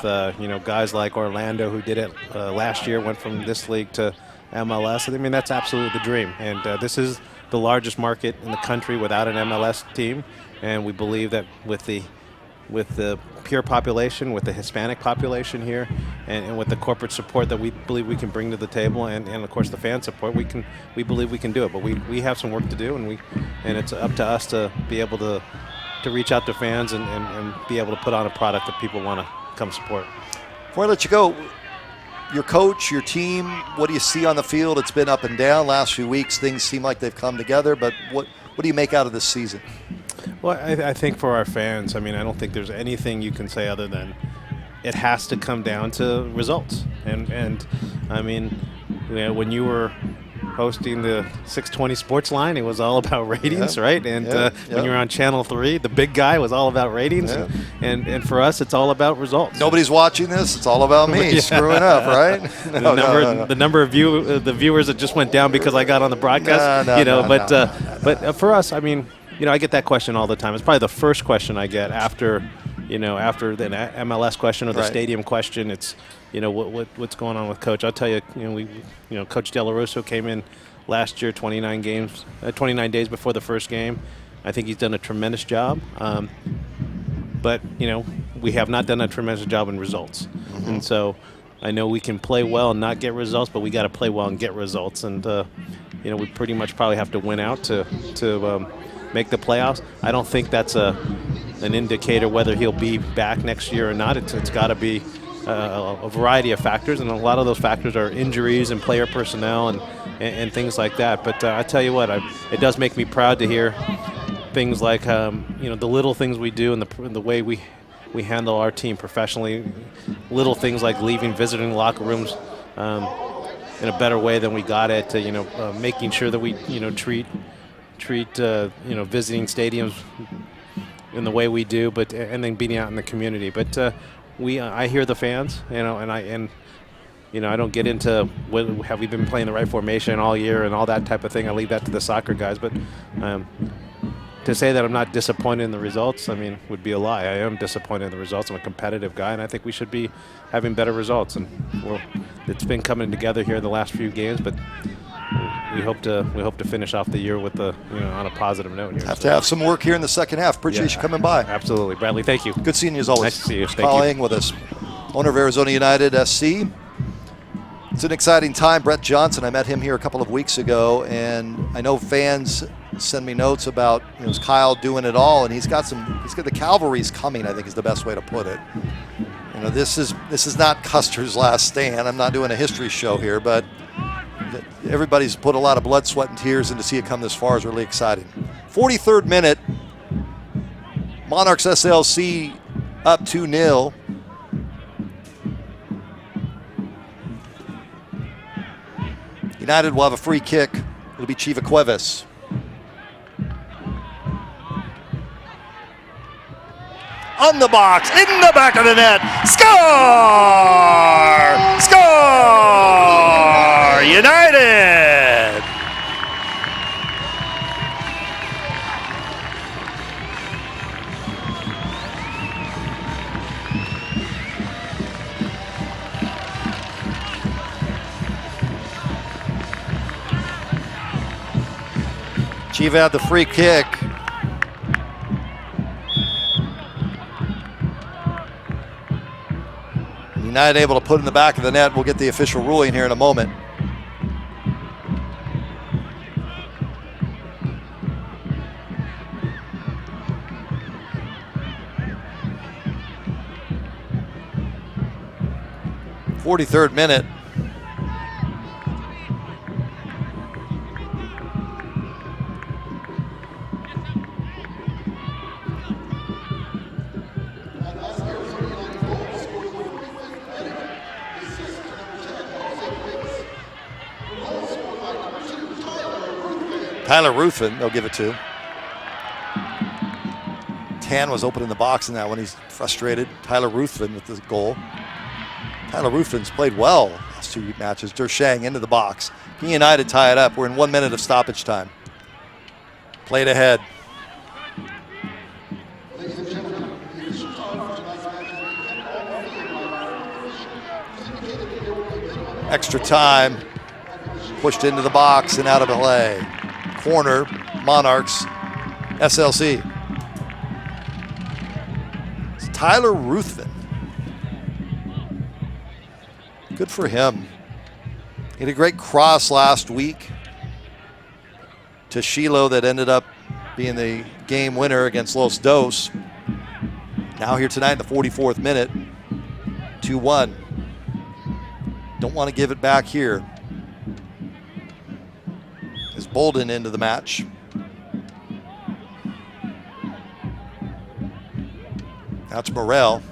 guys like Orlando who did it last year, went from this league to MLS. I mean, that's absolutely the dream. And this is the largest market in the country without an MLS team. And we believe that with the pure population, with the Hispanic population here, and with the corporate support that we believe we can bring to the table, and of course the fan support, we believe we can do it. But we have some work to do, and it's up to us to be able to reach out to fans and be able to put on a product that people want to come support. Before I let you go, your coach, your team, what do you see on the field? It's been up and down last few weeks. Things seem like they've come together, but what do you make out of this season? Well, I think for our fans, I don't think there's anything you can say other than it has to come down to results. And when you were hosting the 620 Sports Line, it was all about ratings, right? And when you were on Channel 3, the big guy was all about ratings. Yeah. And for us, it's all about results. Nobody's watching this. It's all about me screwing up, right? The number of the viewers that just went down because I got on the broadcast. But for us, I get that question all the time. It's probably the first question I get after the MLS question or the stadium question. It's, what's going on with Coach? I'll tell you, Coach De La Russo came in last year, 29 days before the first game. I think he's done a tremendous job. But we have not done a tremendous job in results. Mm-hmm. And so I know we can play well and not get results, but we got to play well and get results. And, we pretty much probably have to win out to make the playoffs. I don't think that's an indicator whether he'll be back next year or not. It's got to be a variety of factors, and a lot of those factors are injuries and player personnel and things like that. But I tell you what, it does make me proud to hear things like the little things we do and the way we handle our team professionally. Little things like leaving visiting locker rooms in a better way than we got it. Making sure that we treat visiting stadiums in the way we do, and then being out in the community. But I hear the fans, and I don't get into have we been playing the right formation all year and all that type of thing. I leave that to the soccer guys. But to say that I'm not disappointed in the results, would be a lie. I am disappointed in the results. I'm a competitive guy, and I think we should be having better results. And it's been coming together here in the last few games, but we hope to finish off the year with on a positive note here. Have to have some work here in the second half. Appreciate you coming by. Absolutely, Bradley. Thank you. Good seeing you as always. Nice to see you. Paul Eng with us, owner of Arizona United SC. It's an exciting time. Brett Johnson, I met him here a couple of weeks ago, and I know fans send me notes about is Kyle doing it all, and he's got the cavalry's coming, I think is the best way to put it. This is not Custer's last stand. I'm not doing a history show here, but everybody's put a lot of blood, sweat, and tears, and to see it come this far is really exciting. 43rd minute, Monarchs SLC up 2-0. United will have a free kick. It'll be Chiva Cuevas. On the box, in the back of the net. Score! Score! United! Chiva had the free kick. United able to put in the back of the net. We'll get the official ruling here in a moment. .43rd minute. Tyler Ruthven, they'll give it to. Tan was open in the box in that one. He's frustrated. Tyler Ruthven with the goal. Tyler Ruthven's played well last 2 matches. Dershang into the box. United tie it up. We're in 1 minute of stoppage time. Played ahead. Extra time. Pushed into the box and out of play. Corner, Monarchs SLC. It's Tyler Ruthven. Good for him. He had a great cross last week to Shiloh that ended up being the game winner against Los Dos. Now here tonight in the 44th minute, 2-1. Don't want to give it back here. Is Bolden into the match. That's Morel.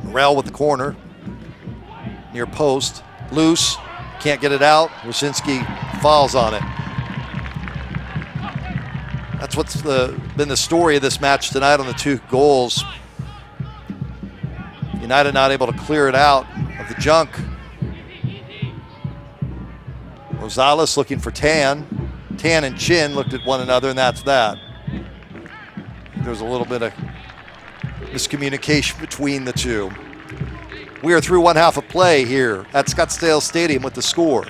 Morel with the corner. Near post. Loose. Can't get it out. Wyszynski falls on it. That's what's been the story of this match tonight on the 2 goals. United not able to clear it out of the junk. Rosales looking for Tan. Tan and Chin looked at one another, and that's that. There was a little bit of miscommunication between the two. We are through 1 half of play here at Scottsdale Stadium with the score.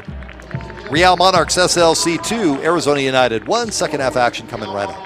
Real Monarchs SLC 2, Arizona United 1. Second half action coming right up.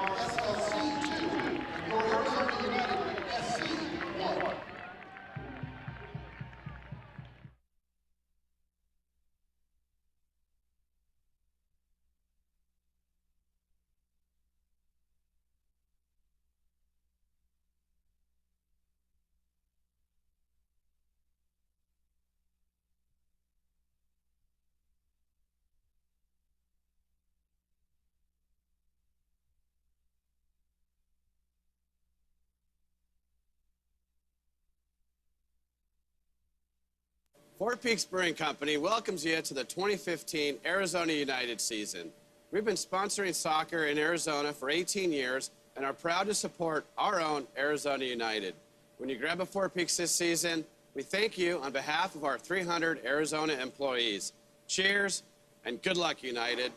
Four Peaks Brewing Company welcomes you to the 2015 Arizona United season. We've been sponsoring soccer in Arizona for 18 years and are proud to support our own Arizona United. When you grab a Four Peaks this season, we thank you on behalf of our 300 Arizona employees. Cheers and good luck, United.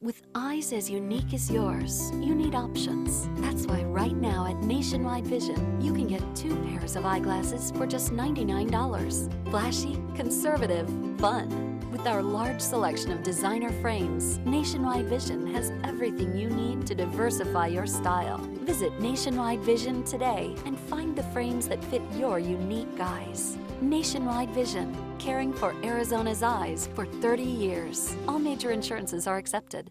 With eyes as unique as yours, you need options. That's why right now at Nationwide Vision, you can get 2 pairs of eyeglasses for just $99. Flashy, conservative, fun. With our large selection of designer frames, Nationwide Vision has everything you need to diversify your style. Visit Nationwide Vision today and find the frames that fit your unique eyes. Nationwide Vision, caring for Arizona's eyes for 30 years. All major insurances are accepted.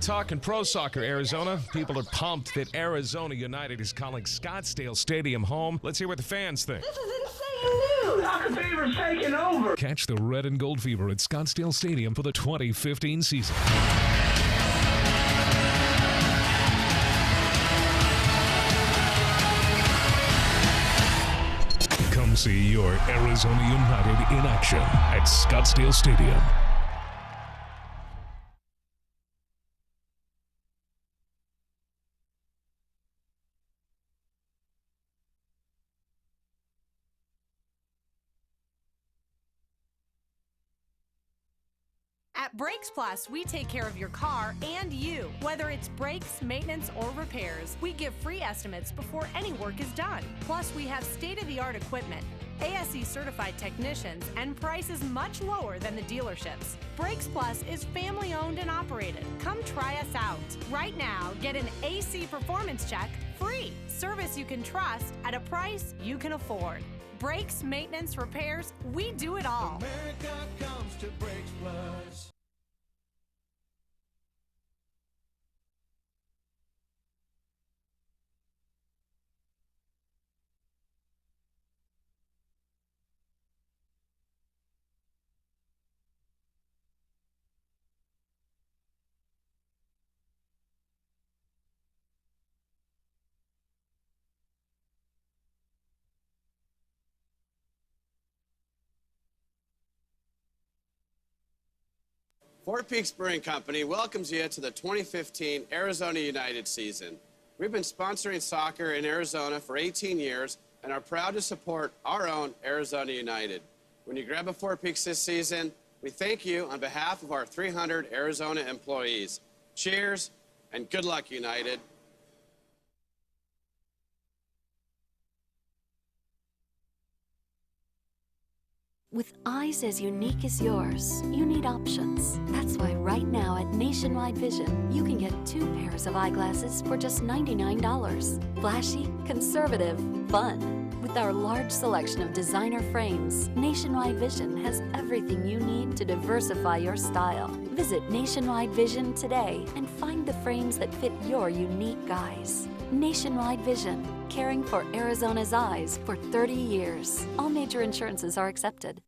talking pro soccer, Arizona. People are pumped that Arizona United is calling Scottsdale Stadium home. Let's hear what the fans think. This is insane news. Soccer fever's taking over. Catch the red and gold fever at Scottsdale Stadium for the 2015 season. Come see your Arizona United in action at Scottsdale Stadium. At Brakes Plus, we take care of your car and you. Whether it's brakes, maintenance, or repairs, we give free estimates before any work is done. Plus, we have state-of-the-art equipment, ASE certified technicians, and prices much lower than the dealerships. Brakes Plus is family owned and operated. Come try us out. Right now, get an AC performance check free. Service you can trust at a price you can afford. Brakes, maintenance, repairs, we do it all. America comes to Brakes Plus. Four Peaks Brewing Company welcomes you to the 2015 Arizona United season. We've been sponsoring soccer in Arizona for 18 years and are proud to support our own Arizona United. When you grab a Four Peaks this season, we thank you on behalf of our 300 Arizona employees. Cheers and good luck, United. With eyes as unique as yours, you need options. That's why right now at Nationwide Vision, you can get 2 pairs of eyeglasses for just $99. Flashy, conservative, fun. With our large selection of designer frames, Nationwide Vision has everything you need to diversify your style. Visit Nationwide Vision today and find the frames that fit your unique eyes. Nationwide Vision, caring for Arizona's eyes for 30 years. All major insurances are accepted.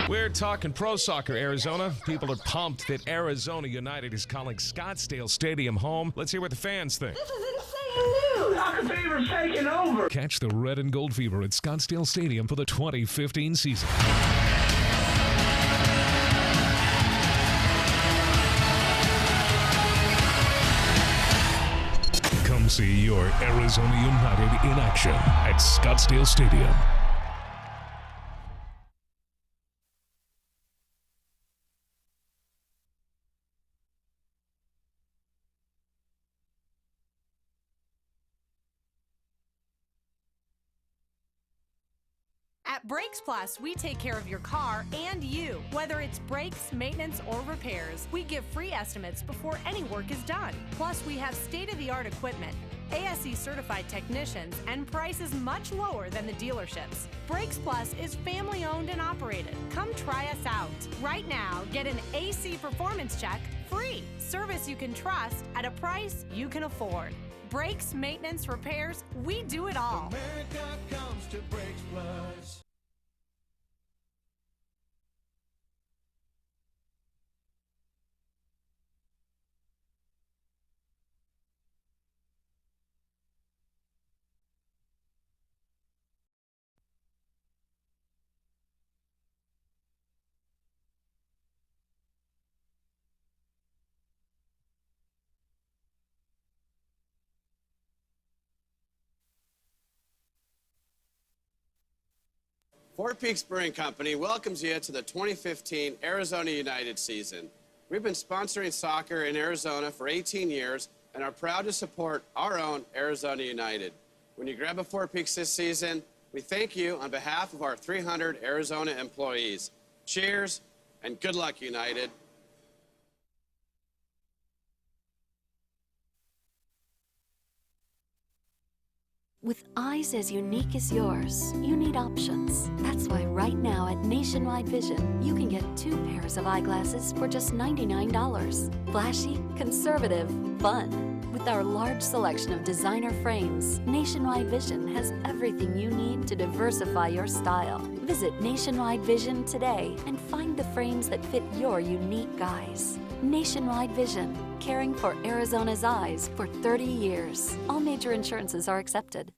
We're talking pro soccer, Arizona. People are pumped that Arizona United is calling Scottsdale Stadium home. Let's hear what the fans think. This is insane news. Soccer fever's taking over. Catch the red and gold fever at Scottsdale Stadium for the 2015 season. Come see your Arizona United in action at Scottsdale Stadium. At Brakes Plus, we take care of your car and you. Whether it's brakes, maintenance, or repairs, we give free estimates before any work is done. Plus, we have state-of-the-art equipment, ASE certified technicians, and prices much lower than the dealerships. Brakes Plus is family owned and operated. Come try us out. Right now, get an AC performance check free. Service you can trust at a price you can afford. Brakes, maintenance, repairs, we do it all. America comes to Brakes Plus. Four Peaks Brewing Company welcomes you to the 2015 Arizona United season. We've been sponsoring soccer in Arizona for 18 years and are proud to support our own Arizona United. When you grab a Four Peaks this season, we thank you on behalf of our 300 Arizona employees. Cheers and good luck, United. With eyes as unique as yours, you need options. That's why right now at Nationwide Vision, you can get 2 pairs of eyeglasses for just $99. Flashy, conservative, fun. With our large selection of designer frames, Nationwide Vision has everything you need to diversify your style. Visit Nationwide Vision today and find the frames that fit your unique eyes. Nationwide Vision, caring for Arizona's eyes for 30 years. All major insurances are accepted.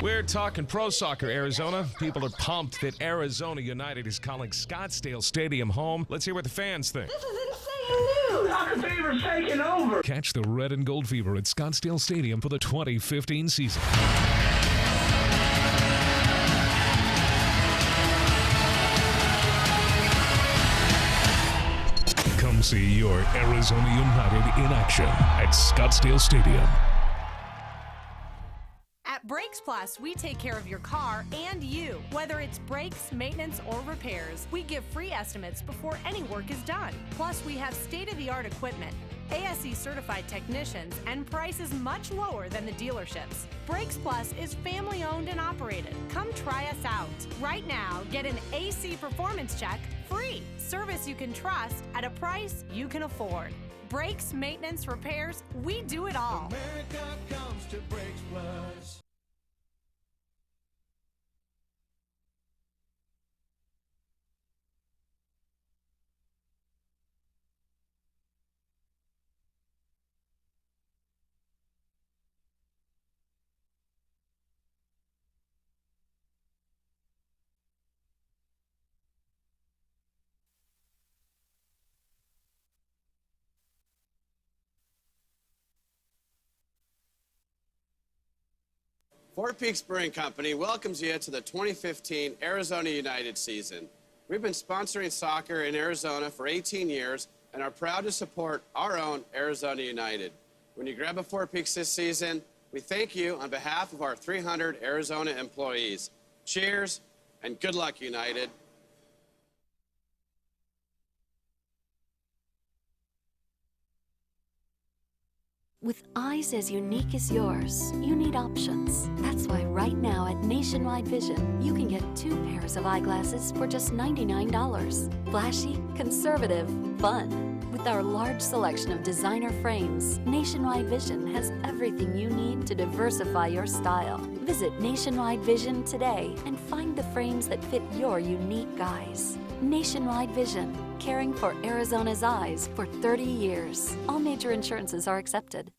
We're talking pro soccer, Arizona. People are pumped that Arizona United is calling Scottsdale Stadium home. Let's hear what the fans think. This is insane news. Soccer fever's taking over. Catch the red and gold fever at Scottsdale Stadium for the 2015 season. Come see your Arizona United in action at Scottsdale Stadium. At Brakes Plus, we take care of your car and you. Whether it's brakes, maintenance, or repairs, we give free estimates before any work is done. Plus, we have state-of-the-art equipment, ASE certified technicians, and prices much lower than the dealerships. Brakes Plus is family owned and operated. Come try us out. Right now, get an AC performance check free. Service you can trust at a price you can afford. Brakes, maintenance, repairs, we do it all. America comes to Brakes Plus. Four Peaks Brewing Company welcomes you to the 2015 Arizona United season. We've been sponsoring soccer in Arizona for 18 years and are proud to support our own Arizona United. When you grab a Four Peaks this season, we thank you on behalf of our 300 Arizona employees. Cheers and good luck, United. With eyes as unique as yours, you need options. That's why right now at Nationwide Vision, you can get 2 pairs of eyeglasses for just $99. Flashy, conservative, fun. With our large selection of designer frames, Nationwide Vision has everything you need to diversify your style. Visit Nationwide Vision today and find the frames that fit your unique eyes. Nationwide Vision, caring for Arizona's eyes for 30 years. All major insurances are accepted.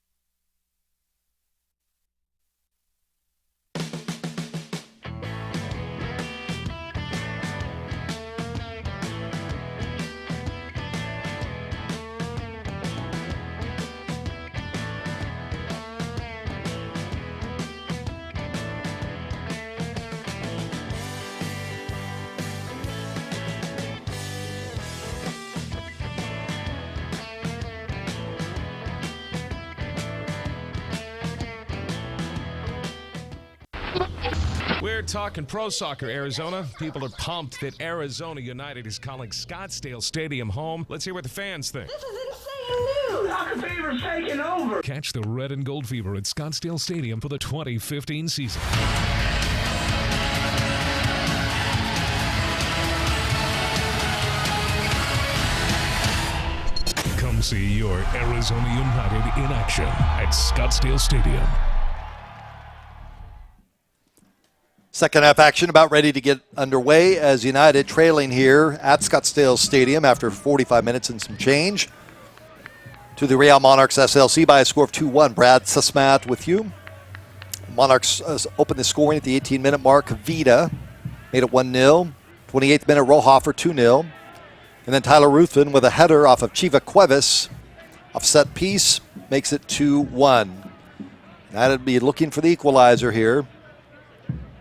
We're talking pro soccer, Arizona. People are pumped that Arizona United is calling Scottsdale Stadium home. Let's hear what the fans think. This is insane news. Soccer fever's taking over. Catch the red and gold fever at Scottsdale Stadium for the 2015 season. Come see your Arizona United in action at Scottsdale Stadium. Second half action about ready to get underway as United trailing here at Scottsdale Stadium after 45 minutes and some change to the Real Monarchs SLC by a score of 2-1. Brad Susmat with you. Monarchs opened the scoring at the 18-minute mark. Vida made it 1-0. 28th minute, Rohofer 2-0. And then Tyler Ruthven with a header off of Chiva Cuevas off set piece makes it 2-1. United be looking for the equalizer here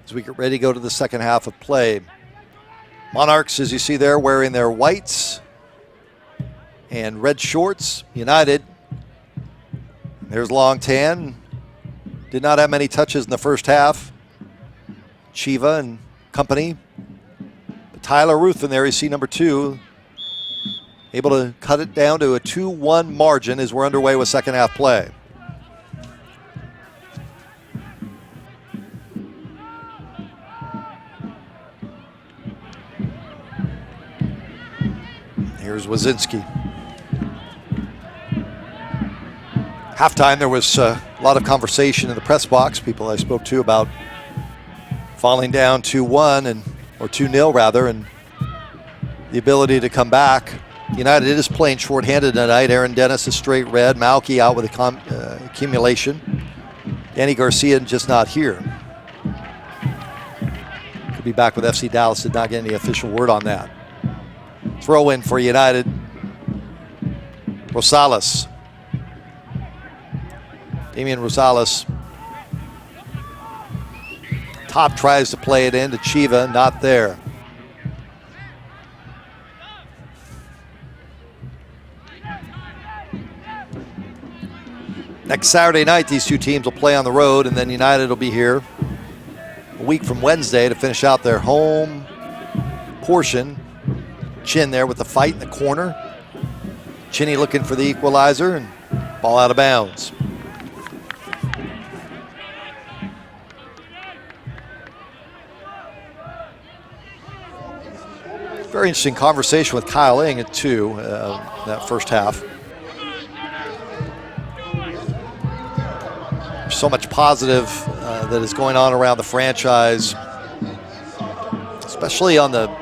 as we get ready to go to the second half of play. Monarchs, as you see there, wearing their whites and red shorts. United, there's Long Tan. Did not have many touches in the first half. Chiva and company. But Tyler Ruthven there, you see number 2, able to cut it down to a 2-1 margin as we're underway with second half play. Here's Wazinski. Halftime, there was a lot of conversation in the press box. People I spoke to about falling down 2-1 or 2-0 rather, and the ability to come back. United is playing shorthanded tonight. Aaron Dennis is straight red. Malky out with accumulation. Danny Garcia just not here. Could be back with FC Dallas. Did not get any official word on that. Throw in for United. Rosales. Damian Rosales. Top tries to play it in to Chiva, not there. Next Saturday night, these two teams will play on the road, and then United will be here a week from Wednesday to finish out their home portion. Chin there with the fight in the corner. Chinny looking for the equalizer, and ball out of bounds. Very interesting conversation with Kyle Ing at 2 that first half. There's so much positive that is going on around the franchise, especially on the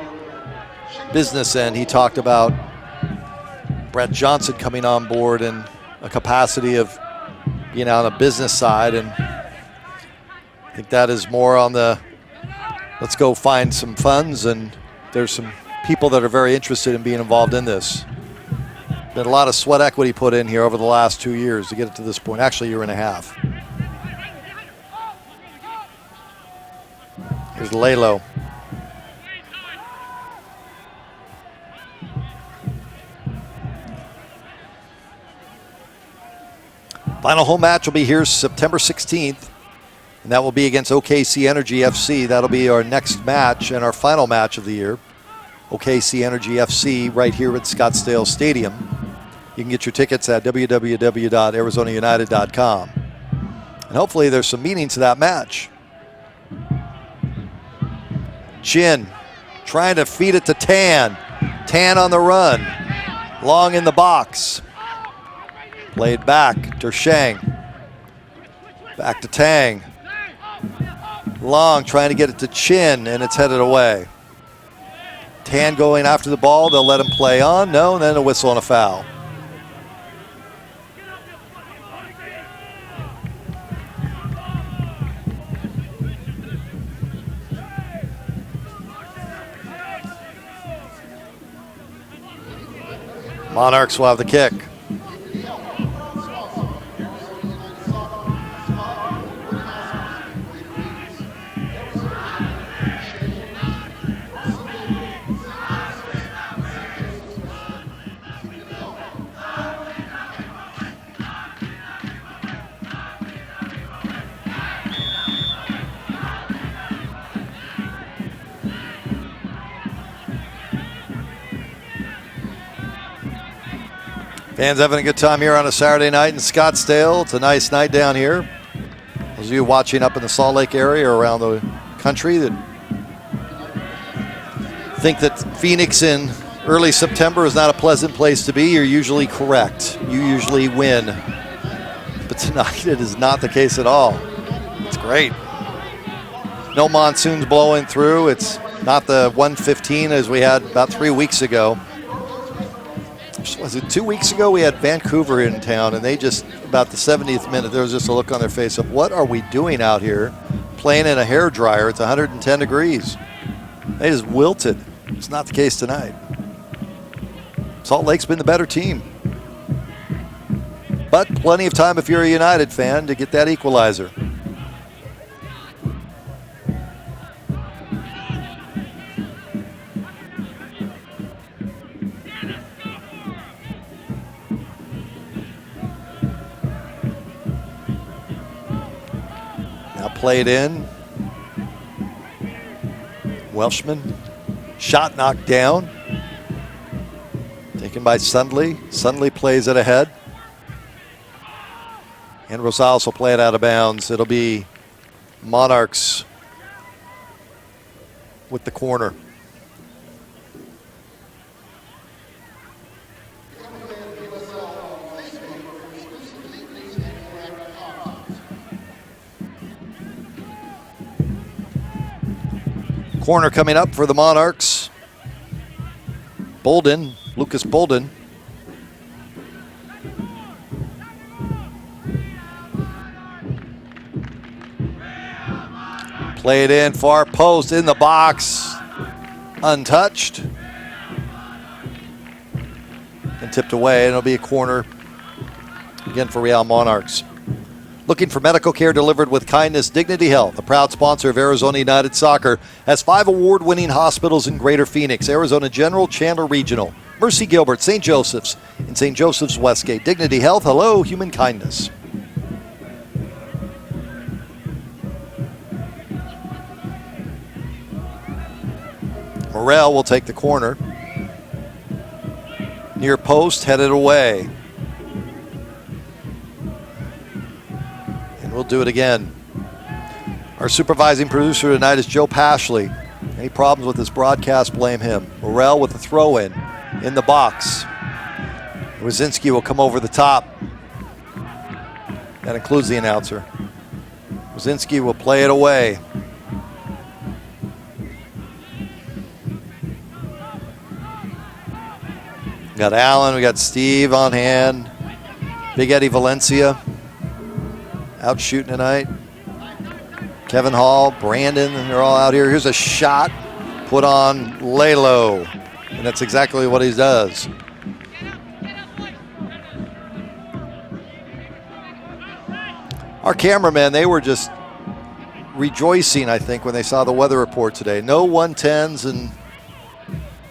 business end. He talked about Brett Johnson coming on board in a capacity of being on a business side, and I think that is more on the let's go find some funds, and there's some people that are very interested in being involved in this. Been a lot of sweat equity put in here over the last 2 years to get it to this point, actually a year and a half. Here's Lalo. Final home match will be here September 16th, and that will be against OKC Energy FC. That'll be our next match and our final match of the year. OKC Energy FC right here at Scottsdale Stadium. You can get your tickets at www.arizonaunited.com. And hopefully there's some meaning to that match. Chin trying to feed it to Tan. Tan on the run. Long in the box. Played back. Dershang. Back to Tang. Long trying to get it to Chin, and it's headed away. Tan going after the ball. They'll let him play on. No, and then a whistle and a foul. Monarchs will have the kick. Fans having a good time here on a Saturday night in Scottsdale. It's a nice night down here. Those of you watching up in the Salt Lake area or around the country that think that Phoenix in early September is not a pleasant place to be, you're usually correct. You usually win. But tonight it is not the case at all. It's great. No monsoons blowing through. It's not the 115 as we had about 3 weeks ago. Was it 2 weeks ago? We had Vancouver in town, and they just, about the 70th minute, there was just a look on their face of, what are we doing out here playing in a hairdryer? It's 110 degrees. They just wilted. It's not the case tonight. Salt Lake's been the better team. But plenty of time if you're a United fan to get that equalizer. Played in. Welshman. Shot knocked down. Taken by Sundley. Sundley plays it ahead. And Rosales will play it out of bounds. It'll be Monarchs with the corner. Corner coming up for the Monarchs. Bolden, Lucas Bolden. Played in, far post, in the box. Untouched. And tipped away, and it'll be a corner again for Real Monarchs. Looking for medical care delivered with kindness, Dignity Health, a proud sponsor of Arizona United Soccer, has 5 award-winning hospitals in Greater Phoenix: Arizona General, Chandler Regional, Mercy Gilbert, St. Joseph's, and St. Joseph's Westgate. Dignity Health, hello, human kindness. Morrell will take the corner. Near post, headed away. We'll do it again. Our supervising producer tonight is Joe Pashley. Any problems with this broadcast, blame him. Morrell with the throw-in the box. Wazinski will come over the top. That includes the announcer. Wazinski will play it away. We got Allen, we got Steve on hand. Big Eddie Valencia out shooting tonight. Kevin Hall, Brandon, they're all out here. Here's a shot put on Lalo, and that's exactly what he does. Our cameramen, they were just rejoicing, I think, when they saw the weather report today. No 110s and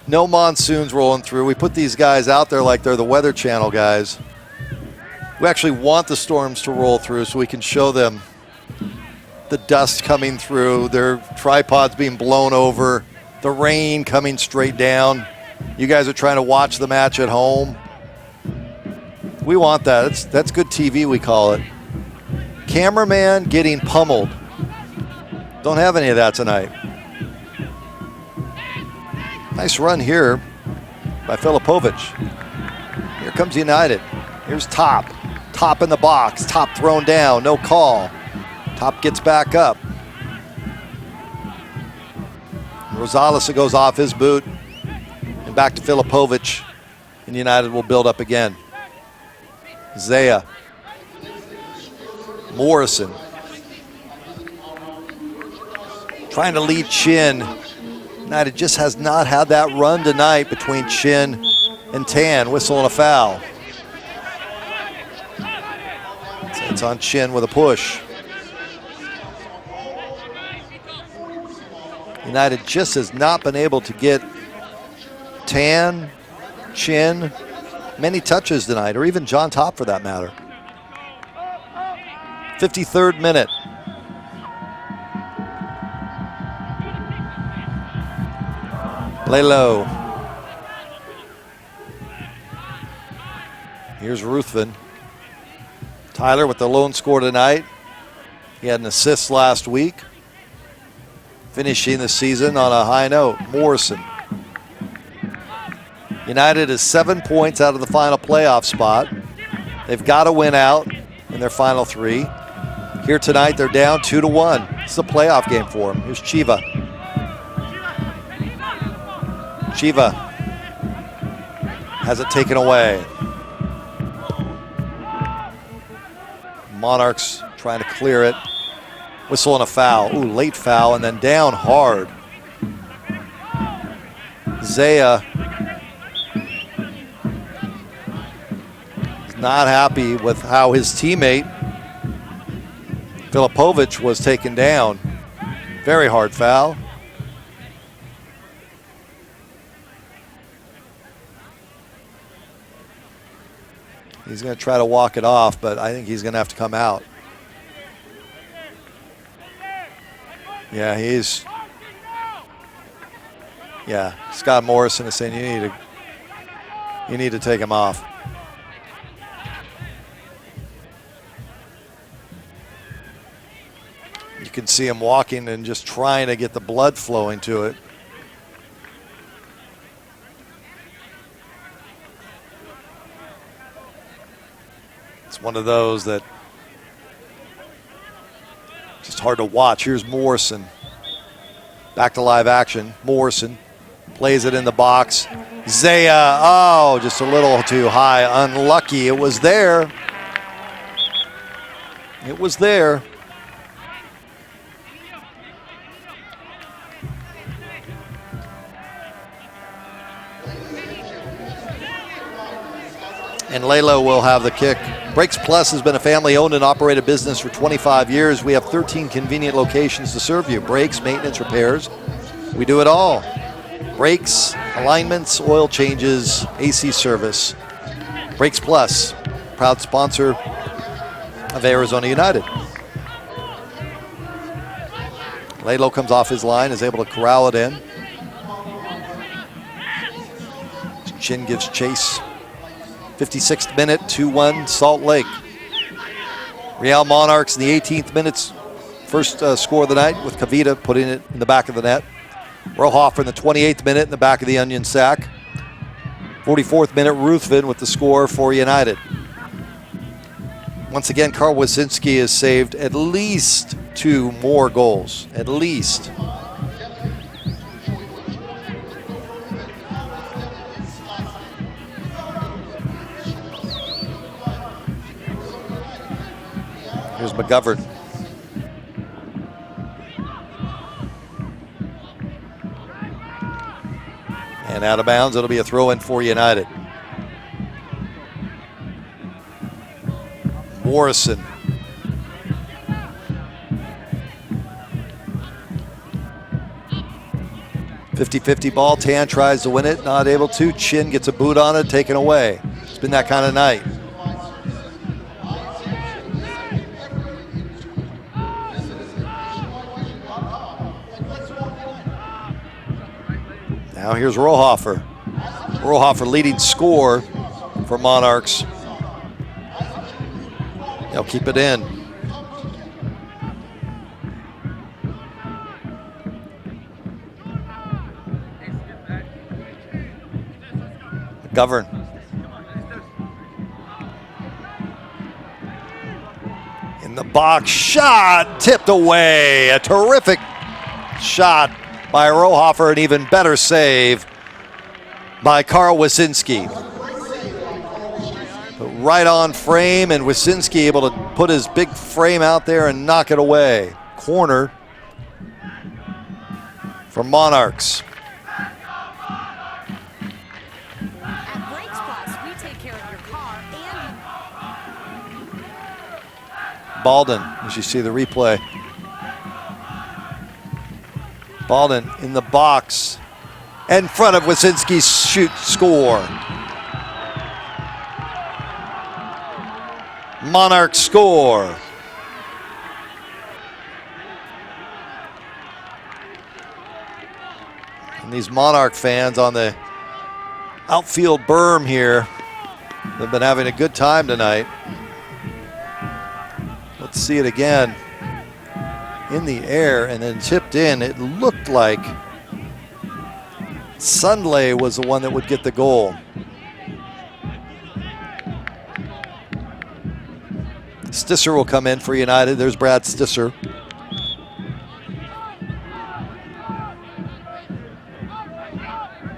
no monsoons rolling through. We put these guys out there like they're the Weather Channel guys. We actually want the storms to roll through so we can show them the dust coming through, their tripods being blown over, the rain coming straight down. You guys are trying to watch the match at home. We want that. That's good TV, we call it. Cameraman getting pummeled. Don't have any of that tonight. Nice run here by Filipovic. Here comes United. Here's Top. Top in the box. Top thrown down. No call. Top gets back up. Rosales goes off his boot. And back to Filipovic. And United will build up again. Zaya. Morrison. Trying to lead Chin. United just has not had that run tonight between Chin and Tan. Whistle and a foul. So it's on Chin with a push. United just has not been able to get Tan, Chin, many touches tonight, or even John Top for that matter. 53rd minute. Lay low. Here's Ruthven. Tyler with the lone score tonight. He had an assist last week. Finishing the season on a high note. Morrison. United is 7 points out of the final playoff spot. They've got to win out in their final three. Here tonight, they're down 2-1. It's a playoff game for them. Here's Chiva. Chiva has it taken away. Monarchs trying to clear it. Whistle and a foul. Ooh, late foul, and then down hard. Zaya is not happy with how his teammate Filipovic was taken down. Very hard foul. He's going to try to walk it off, but I think he's going to have to come out. Yeah, Scott Morrison is saying you need to take him off. You can see him walking and just trying to get the blood flowing to it. It's one of those that just hard to watch. Here's Morrison. Back to live action. Morrison plays it in the box. Zaya, oh, just a little too high. Unlucky. It was there. It was there. And Lalo will have the kick. Brakes Plus has been a family-owned and operated business for 25 years. We have 13 convenient locations to serve you. Brakes, maintenance, repairs. We do it all. Brakes, alignments, oil changes, AC service. Brakes Plus, proud sponsor of Arizona United. Lalo comes off his line, is able to corral it in. Chin gives chase. 56th minute, 2-1 Salt Lake. Real Monarchs in the 18th minute, first score of the night with Kavita putting it in the back of the net. Rohoff in the 28th minute in the back of the onion sack. 44th minute, Ruthven with the score for United. Once again, Karl Wasinski has saved at least 2 more goals, at least. Here's McGovern. And out of bounds, it'll be a throw-in for United. Morrison. 50-50 ball. Tan tries to win it, not able to. Chin gets a boot on it, taken away. It's been that kind of night. Now here's Rohofer. Rohofer leading score for Monarchs. They'll keep it in. McGovern. In the box, shot, tipped away. A terrific shot by Rohofer, an even better save by Carl Wyszynski. But right on frame, and Wyszynski able to put his big frame out there and knock it away. Corner for Monarchs. At Brakes Plus, we take care of your car and Baldwin, as you see the replay. Baldwin in the box, in front of Wyszynski's score. Monarchs score. And these Monarch fans on the outfield berm here have been having a good time tonight. Let's see it again. In the air and then tipped in. It looked like Sundley was the one that would get the goal. Stisser will come in for United. There's Brad Stisser.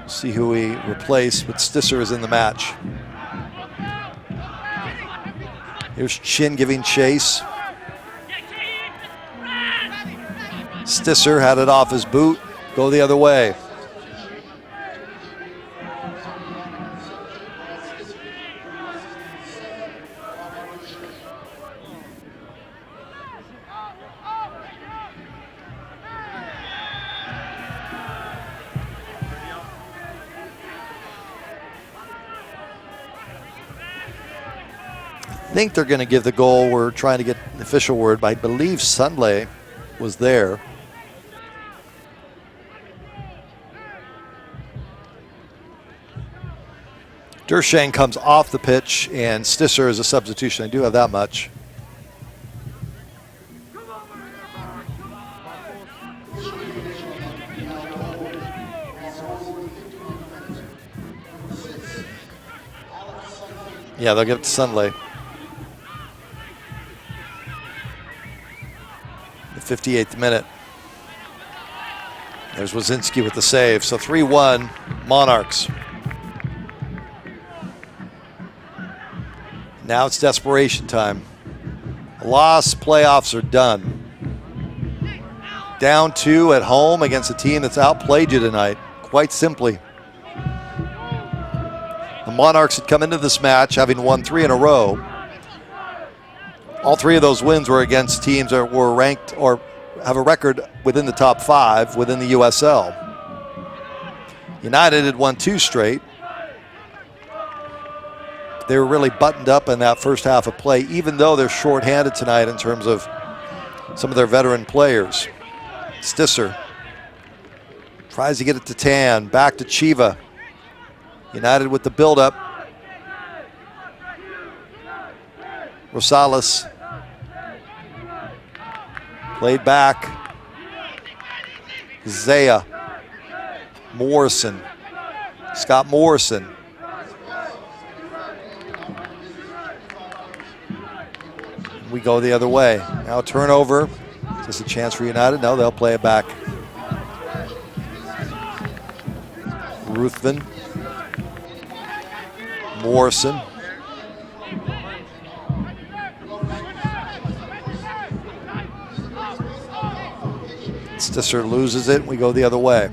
See who he replaced, but Stisser is in the match. Here's Chin giving chase. Stisser had it off his boot, go the other way. I think they're going to give the goal. We're trying to get an official word, but I believe Sundley was there. Dershang comes off the pitch, and Stisser is a substitution. I do have that much. Yeah, they'll give it to Sundley. The 58th minute. There's Wyszynski with the save. So 3-1 Monarchs. Now it's desperation time. Lost playoffs are done. Down 2 at home against a team that's outplayed you tonight, quite simply. The Monarchs had come into this match having won 3 in a row. All 3 of those wins were against teams that were ranked or have a record within the top 5 within the USL. United had won 2 straight. They were really buttoned up in that first half of play, even though they're shorthanded tonight in terms of some of their veteran players. Stisser tries to get it to Tan, back to Chiva. United with the buildup. Rosales played back. Zaya. Morrison. Scott Morrison. We go the other way. Now turnover. Is this a chance for United? No, they'll play it back. Ruthven. Morrison. Stisser loses it. We go the other way.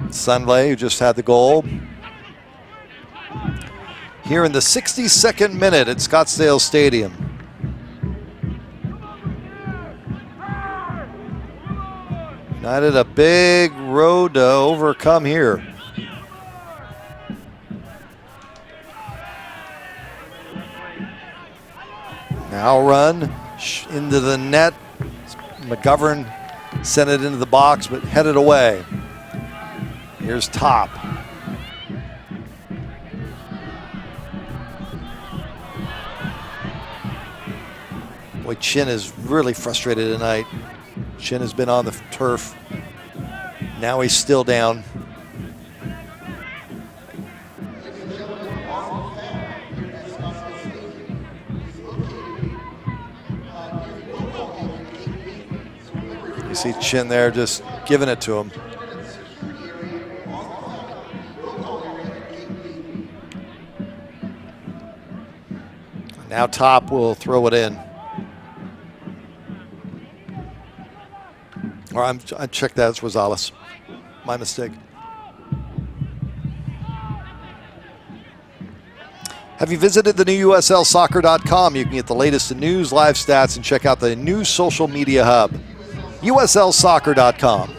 Sundley, who just had the goal. Here in the 62nd minute at Scottsdale Stadium. United a big road to overcome here. Now run into the net. McGovern sent it into the box, but headed away. Here's Top. Boy, Chin is really frustrated tonight. Chin has been on the turf. Now he's still down. You see Chin there just giving it to him. Now Top will throw it in. Or I checked that, it's Rosales. My mistake. Have you visited the new USLsoccer.com? You can get the latest in news, live stats, and check out the new social media hub. USLsoccer.com.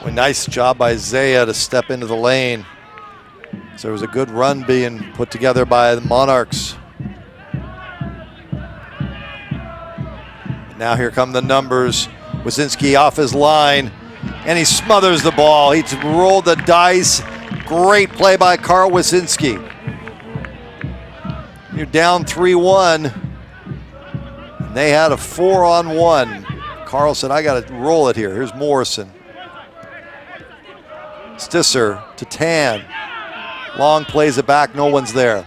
Well, nice job by Zaya to step into the lane. So there was a good run being put together by the Monarchs. Now here come the numbers. Wazinski off his line, and he smothers the ball. He rolled the dice. Great play by Carl Wazinski. You're down 3-1. They had a 4-on-1. Carl said, I got to roll it here. Here's Morrison. Stisser to Tan. Long plays it back, no one's there.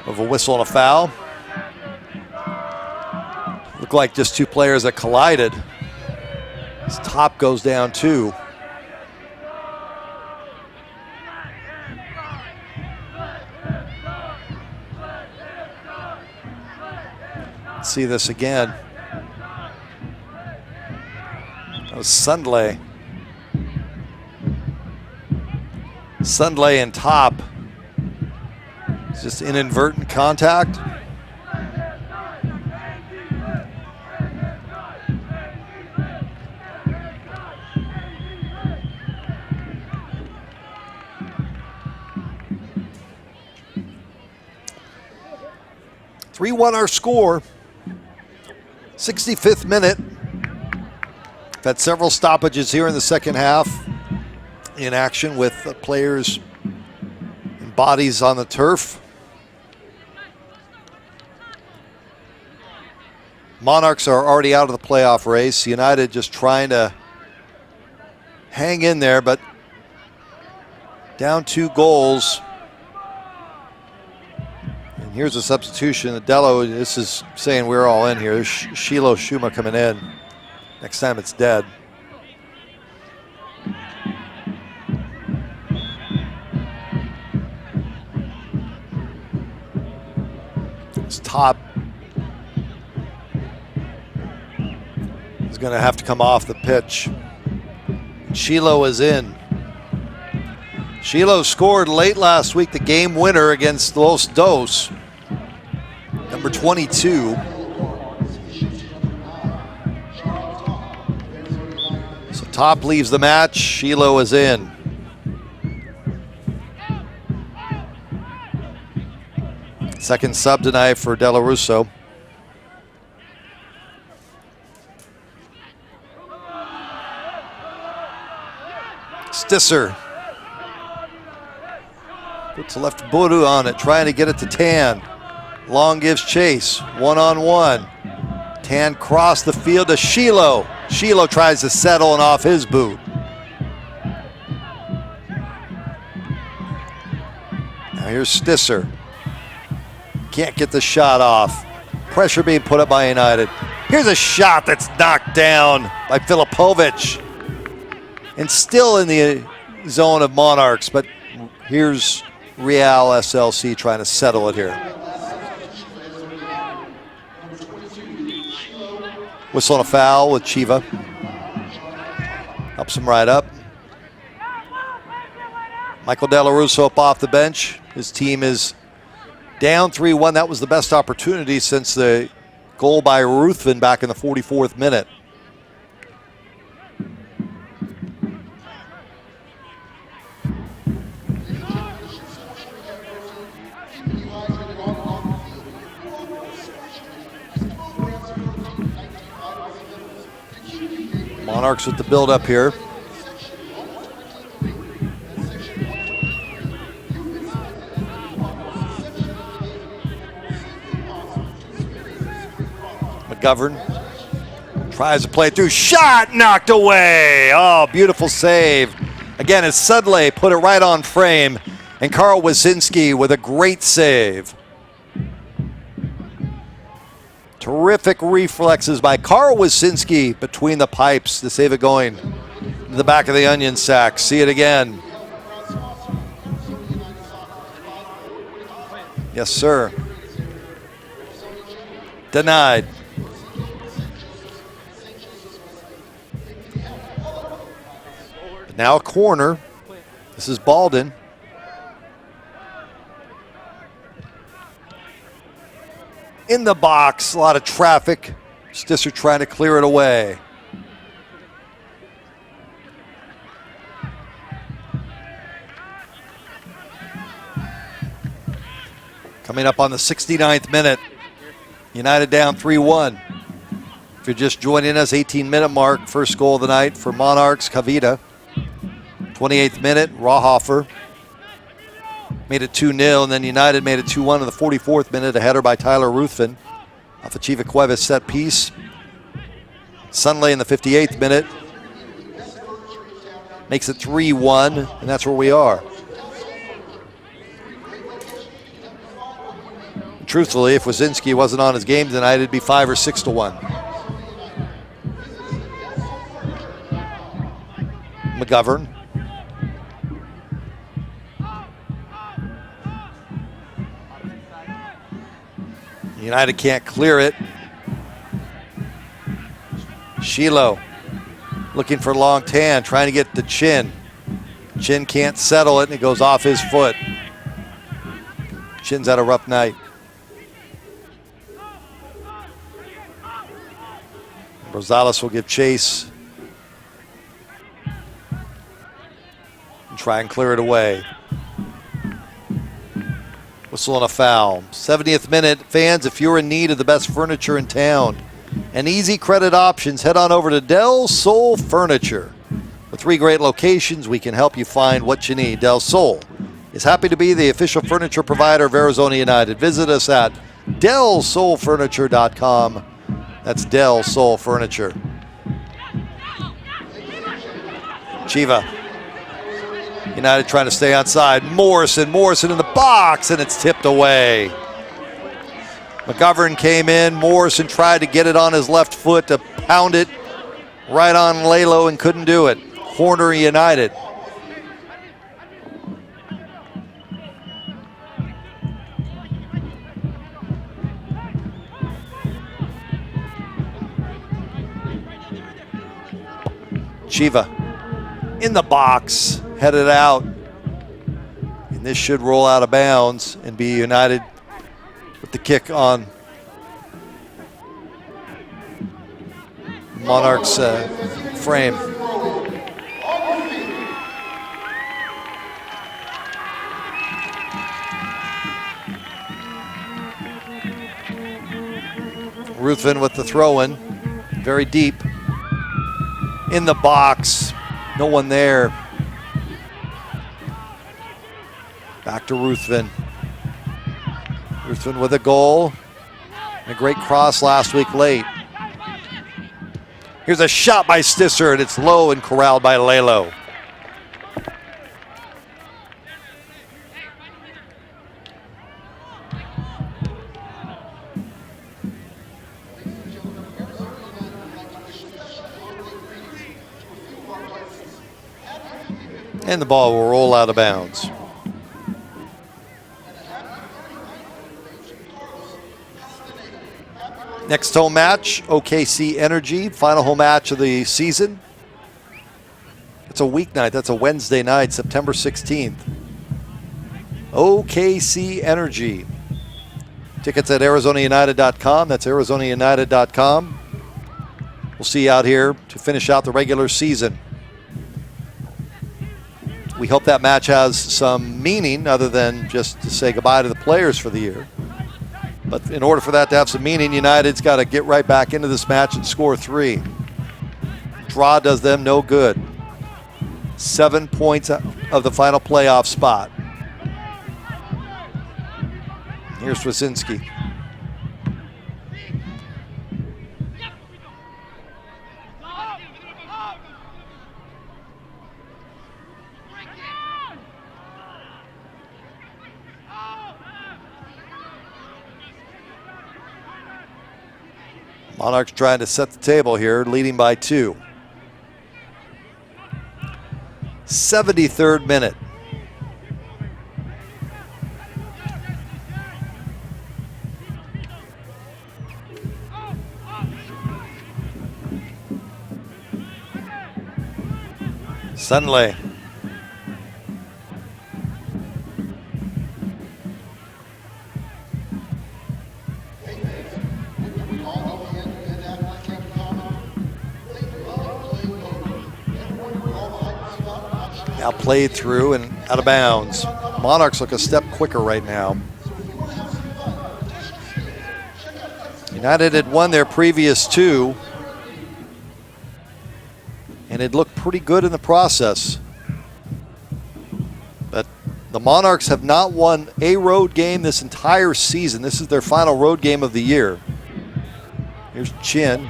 Of a whistle and a foul. Looked like just two players that collided. His Top goes down too. See this again. That was Sundley. Sundley and Top. It's just inadvertent contact. Our score. 65th minute. We've had several stoppages here in the second half in action with players and bodies on the turf. Monarchs are already out of the playoff race. United just trying to hang in there, but down 2 goals. Here's a substitution. Adello, this is saying we're all in here. There's Shiloh Shuma coming in. Next time it's dead. It's Top. He's going to have to come off the pitch. Shiloh is in. Shiloh scored late last week the game winner against Los Dos. Number 22. So Top leaves the match. Shiloh is in. Second sub tonight for De La Russo. Stisser. Puts left Boru on it, trying to get it to Tan. Long gives chase, 1-on-1. Tan crossed the field to Shiloh. Shiloh tries to settle and off his boot. Now here's Stisser. Can't get the shot off. Pressure being put up by United. Here's a shot that's knocked down by Filipovic. And still in the zone of Monarchs, but here's Real SLC trying to settle it here. Whistle and a foul with Chiva. Helps him right up. Michael De La Russo up off the bench. His team is down 3-1. That was the best opportunity since the goal by Ruthven back in the 44th minute. Monarchs with the build-up here. McGovern tries to play through. Shot knocked away. Oh, beautiful save. Again, as Sudley put it right on frame. And Carl Wazinski with a great save. Terrific reflexes by Carl Wazinski between the pipes to save it going to the back of the onion sack. See it again. Yes, sir. Denied. But now a corner. This is Baldwin. In the box, a lot of traffic. Stisser trying to clear it away. Coming up on the 69th minute. United down 3-1. If you're just joining us, 18-minute mark, first goal of the night for Monarchs, Kavita. 28th minute, Rawhofer made it 2-0, and then United made it 2-1 in the 44th minute, a header by Tyler Ruthven off a Chiva Cuevas set piece. Sunley in the 58th minute makes it 3-1, and that's where we are. Truthfully, if Wazinski wasn't on his game tonight, it'd be 5 or 6-1. McGovern. United can't clear it. Shiloh looking for Long Tan, trying to get the Chin. Chin can't settle it, and it goes off his foot. Chin's had a rough night. Rosales will give chase and try and clear it away. Whistle and a foul. 70th minute. Fans, if you're in need of the best furniture in town and easy credit options, head on over to Del Sol Furniture. With 3 great locations, we can help you find what you need. Del Sol is happy to be the official furniture provider of Arizona United. Visit us at DelSolFurniture.com. That's Del Sol Furniture. Chiva. United trying to stay onside. Morrison in the box, and it's tipped away. McGovern came in. Morrison tried to get it on his left foot to pound it right on Lalo and couldn't do it. Corner United. Chiva in the box, headed out. And this should roll out of bounds and be United with the kick on Monarchs' frame. Ruthven with the throw-in, very deep. In the box, no one there. Back to Ruthven. Ruthven with a goal. And a great cross last week late. Here's a shot by Stisser, and it's low and corralled by Lalo. And the ball will roll out of bounds. Next home match, OKC Energy, final home match of the season. It's a weeknight. That's a Wednesday night, September 16th. OKC Energy. Tickets at ArizonaUnited.com. That's ArizonaUnited.com. We'll see you out here to finish out the regular season. We hope that match has some meaning other than just to say goodbye to the players for the year. But in order for that to have some meaning, United's got to get right back into this match and score 3. Draw does them no good. 7 points of the final playoff spot. Here's Wasinski. Monarchs trying to set the table here, leading by 2. 73rd minute. Sunley. Now played through and out of bounds. Monarchs look a step quicker right now. United had won their previous 2 and it looked pretty good in the process. But the Monarchs have not won a road game this entire season. This is their final road game of the year. Here's Chin.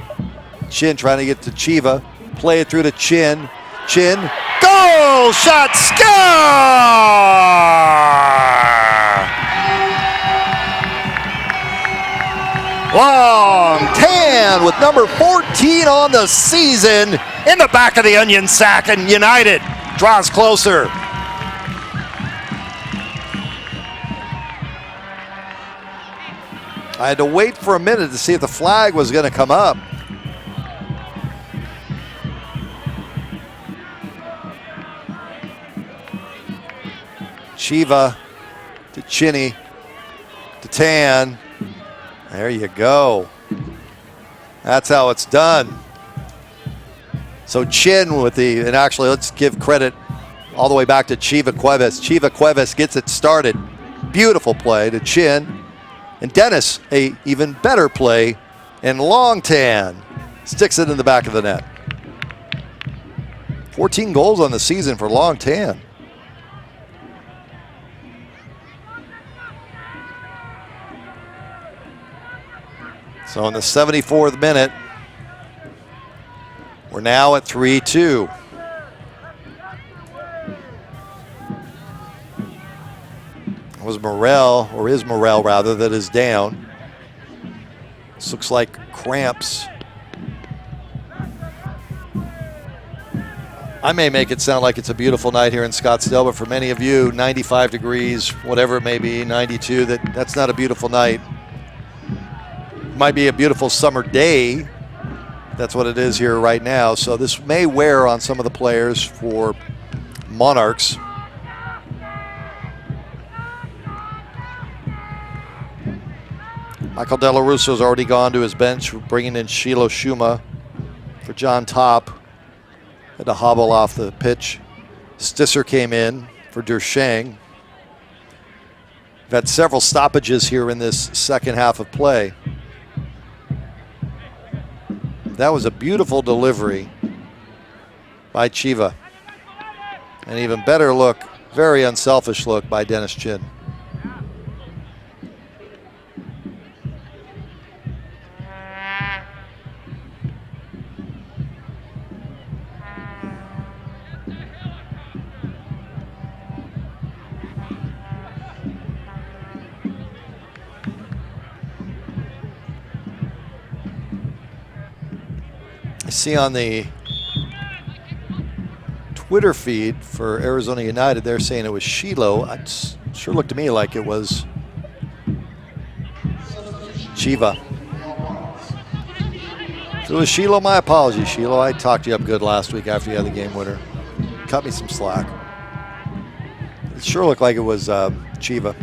Chin trying to get to Chiva. Play it through to Chin. Chin. Goal! Shot! Score! Long Tan with number 14 on the season in the back of the onion sack, and United draws closer. I had to wait for a minute to see if the flag was going to come up. Chiva to Chinny to Tan. There you go. That's how it's done. So Chin with the, and actually let's give credit all the way back to Chiva Cuevas. Chiva Cuevas gets it started. Beautiful play to Chin. And Dennis, a even better play, and Long Tan sticks it in the back of the net. 14 goals on the season for Long Tan. So in the 74th minute, we're now at 3-2. It was Morel, or is Morel rather, that is down. This looks like cramps. I may make it sound like it's a beautiful night here in Scottsdale, but for many of you, 95 degrees, whatever it may be, 92, that's not a beautiful night. Might be a beautiful summer day. That's what it is here right now. So this may wear on some of the players for Monarchs. Michael De La Russo's already gone to his bench, bringing in Shiloh Shuma for John Topp. Had to hobble off the pitch. Stisser came in for Dershang. We've had several stoppages here in this second half of play. That was a beautiful delivery by Chiva. An even better look, very unselfish look by Dennis Chin. I see on the Twitter feed for Arizona United, they're saying it was Shiloh. It sure looked to me like it was Chiva. If it was Shiloh, my apologies, Shiloh. I talked you up good last week after you had the game winner. Cut me some slack. It sure looked like it was Chiva.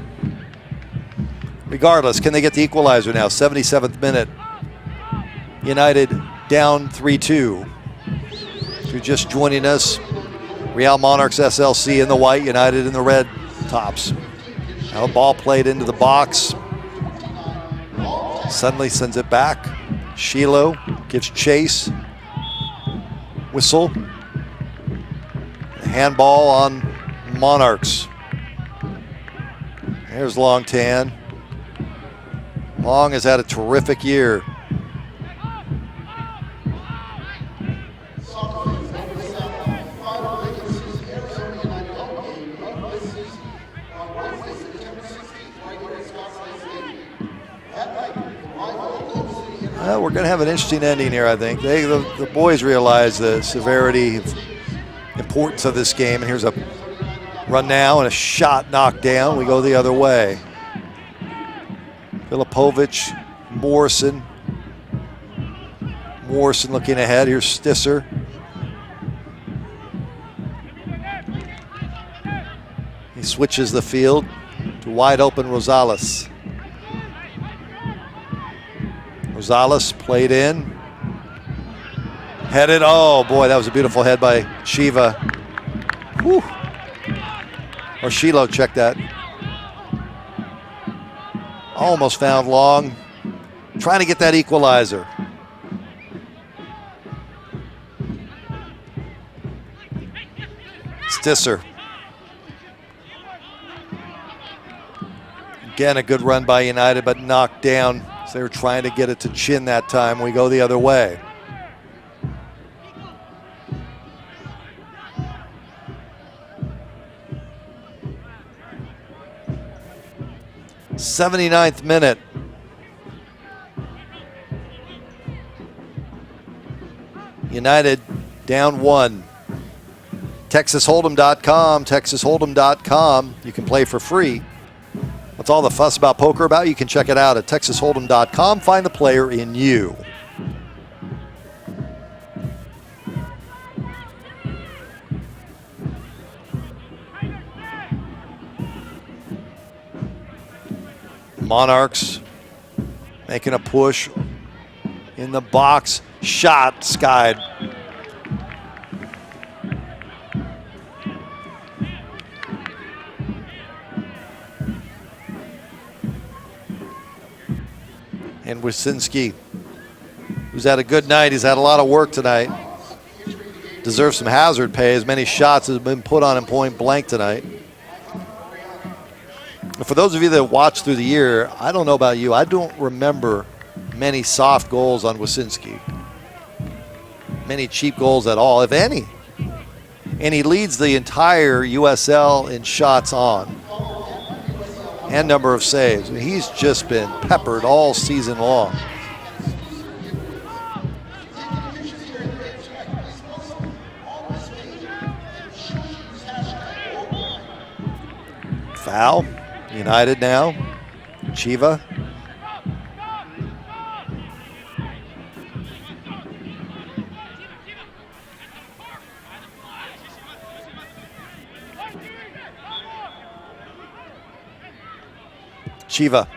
Regardless, can they get the equalizer now? 77th minute. United down 3-2. If you're just joining us, Real Monarchs SLC in the white, United in the red tops. Now the ball played into the box. Suddenly sends it back. Shiloh gives chase. Whistle. Handball on Monarchs. There's Long Tan. Long has had a terrific year. We're going to have an interesting ending here, I think. The boys realize the severity, importance of this game. And here's a run now and a shot knocked down. We go the other way. Filipovic, Morrison. Morrison looking ahead. Here's Stisser. He switches the field to wide open Rosales. Rosales played in. Headed. Oh, boy, that was a beautiful head by Shiva. Whew. Or Shiloh, check that. Almost found Long. Trying to get that equalizer. Stisser. Again, a good run by United, but knocked down. So they were trying to get it to Chin that time. We go the other way. '79th minute. United down 1. TexasHold'em.com, TexasHold'em.com. You can play for free. What's all the fuss about poker about? You can check it out at TexasHold'em.com. Find the player in you. Monarchs making a push in the box. Shot skied. And Wyszynski, who's had a good night. He's had a lot of work tonight. Deserves some hazard pay. As many shots as have been put on him point blank tonight. For those of you that watched through the year, I don't know about you. I don't remember many soft goals on Wyszynski. Many cheap goals at all, if any. And he leads the entire USL in shots on and number of saves. I mean, he's just been peppered all season long. Foul. United now. Chiva. Chiva.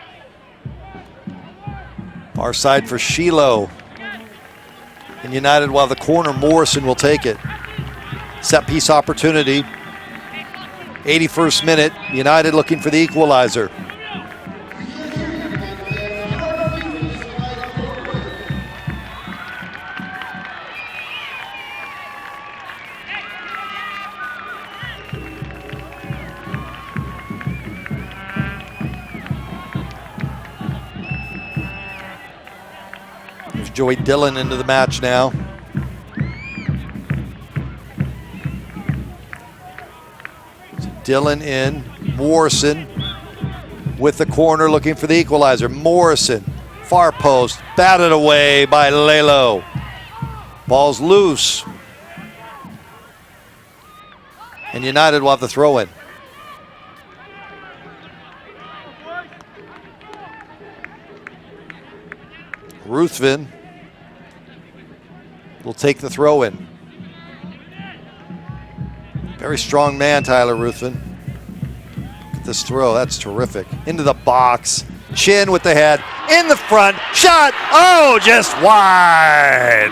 Far side for Shiloh. And United while the corner, Morrison will take it. Set piece opportunity. 81st minute, United looking for the equalizer. Here's Joey Dillon into the match now. Dillon in, Morrison with the corner looking for the equalizer. Morrison, far post, batted away by Lelo. Ball's loose. And United will have the throw in. Ruthven will take the throw in. Very strong man, Tyler Ruthven. Look at this throw, that's terrific. Into the box, Chin with the head, in the front, shot, oh, just wide.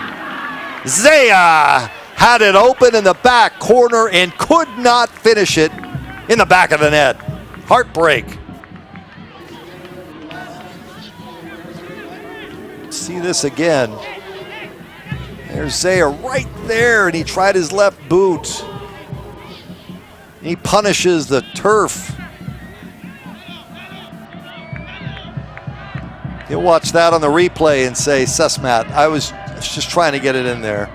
Zaya had it open in the back corner and could not finish it in the back of the net. Heartbreak. See this again. There's Zaya right there, and he tried his left boot. He punishes the turf. You'll watch that on the replay and say, Sesmat, I was just trying to get it in there.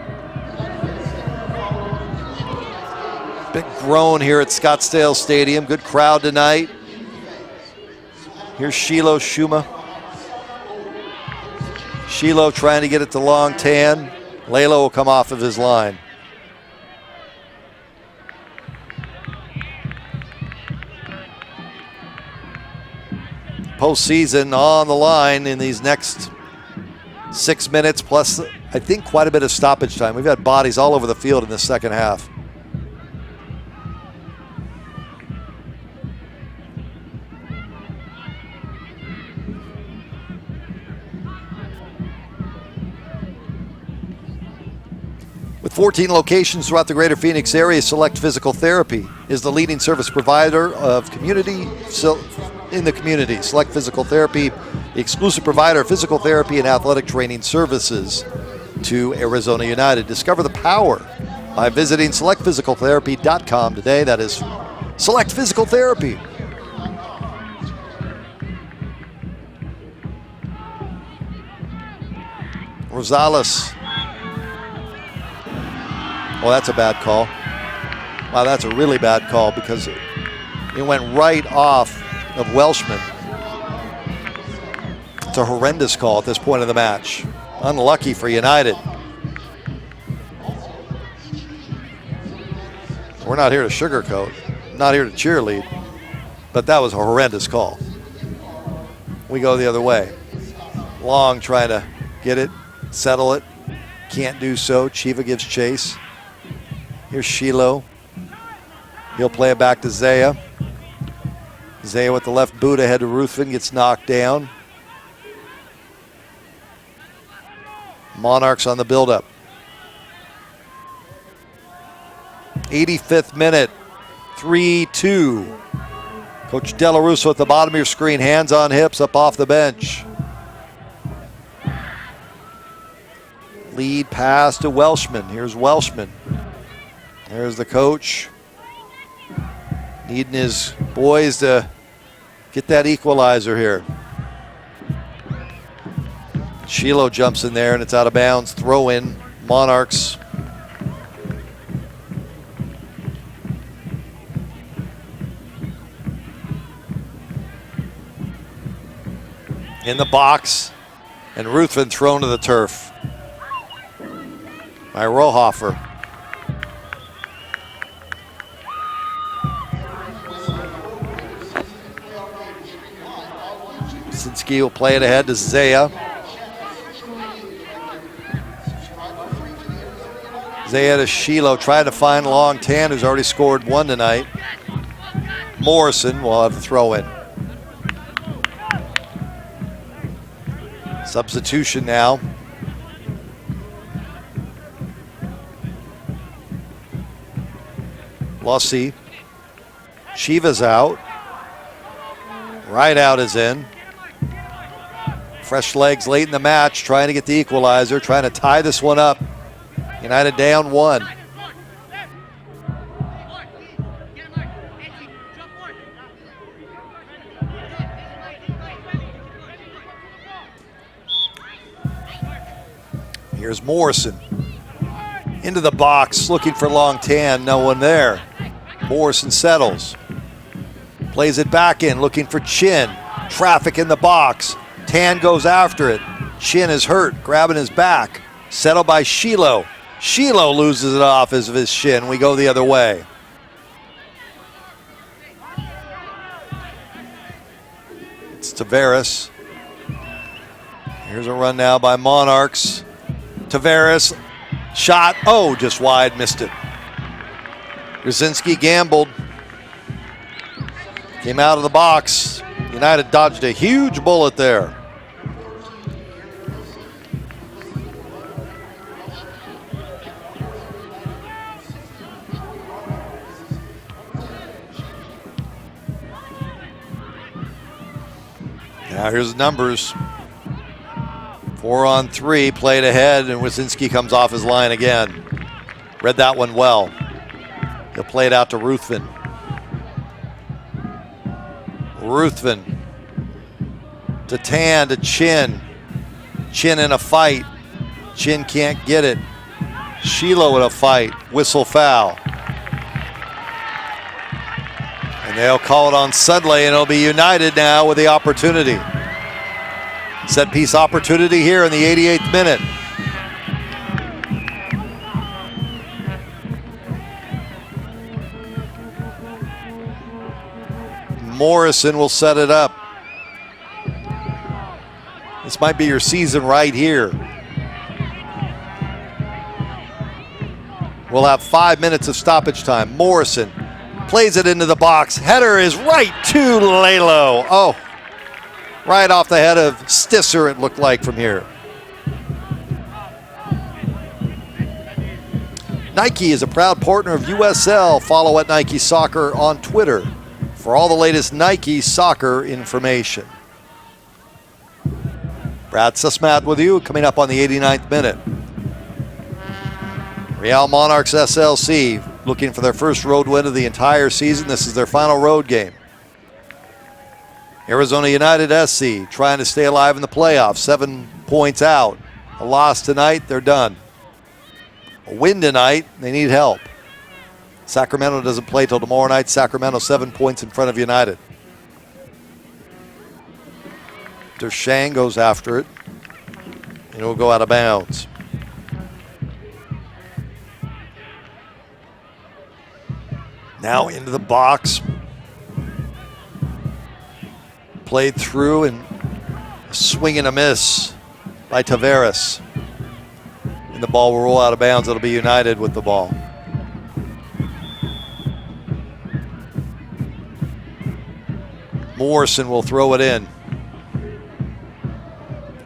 Big groan here at Scottsdale Stadium. Good crowd tonight. Here's Shiloh Shuma. Shiloh trying to get it to Long Tan. Layla will come off of his line. Postseason on the line in these next 6 minutes, plus I think quite a bit of stoppage time. We've had bodies all over the field in the second half. With 14 locations throughout the greater Phoenix area, Select Physical Therapy is the leading service provider of in the community. Select Physical Therapy, the exclusive provider of physical therapy and athletic training services to Arizona United. Discover the power by visiting selectphysicaltherapy.com today. That is Select Physical Therapy. Rosales. Oh, that's a bad call. Wow, that's a really bad call because it went right off of Welshman. It's a horrendous call at this point of the match. Unlucky for United. We're not here to sugarcoat, not here to cheerlead, but that was a horrendous call. We go the other way. Long trying to get it, settle it. Can't do so. Chiva gives chase. Here's Shiloh. He'll play it back to Zaya. Zaya with the left boot ahead to Ruthven, gets knocked down. Monarchs on the buildup. 85th minute, 3-2. Coach Della Russo at the bottom of your screen, hands on hips, up off the bench. Lead pass to Welshman. Here's Welshman. There's the coach. Needing his boys to get that equalizer here. Shiloh jumps in there and it's out of bounds. Throw in, Monarchs. In the box, and Ruthven thrown to the turf by Rohofer. Sinski will play it ahead to Zaya. Zaya to Shiloh, trying to find Long Tan, who's already scored one tonight. Morrison will have the throw in. Substitution now. Lussie. Chiva's out. Right out is in. Fresh legs late in the match, trying to get the equalizer, trying to tie this one up. United down one. Here's Morrison. Into the box, looking for Long Tan, no one there. Morrison settles. Plays it back in, looking for Chin. Traffic in the box. Tan goes after it. Chin is hurt, grabbing his back. Settled by Shiloh. Shiloh loses it off of his shin. We go the other way. It's Tavares. Here's a run now by Monarchs. Tavares Shot, oh, just wide, missed it. Krasinski gambled. Came out of the box. United dodged a huge bullet there. Now here's the numbers. 4-on-3, played ahead, and Wyszynski comes off his line again. Read that one well. He'll play it out to Ruthven. Ruthven to Tan to Chin. Chin in a fight. Chin can't get it. Sheila in a fight. Whistle foul. And they'll call it on Sudley, and it'll be United now with the opportunity. Set piece opportunity here in the 88th minute. Morrison will set it up. This might be your season right here. We'll have 5 minutes of stoppage time. Morrison plays it into the box. Header is right to Lalo. Oh, right off the head of Stisser, it looked like from here. Nike is a proud partner of USL. Follow at Nike Soccer on Twitter for all the latest Nike soccer information. Brad Sussmat with you, coming up on the 89th minute. Real Monarchs SLC looking for their first road win of the entire season. This is their final road game. Arizona United SC trying to stay alive in the playoffs, 7 points out. A loss tonight, they're done. A win tonight, they need help. Sacramento doesn't play till tomorrow night. Sacramento 7 points in front of United. Dershang goes after it, and it'll go out of bounds. Now into the box. Played through, and a swing and a miss by Tavares. And the ball will roll out of bounds. It'll be United with the ball. Morrison will throw it in.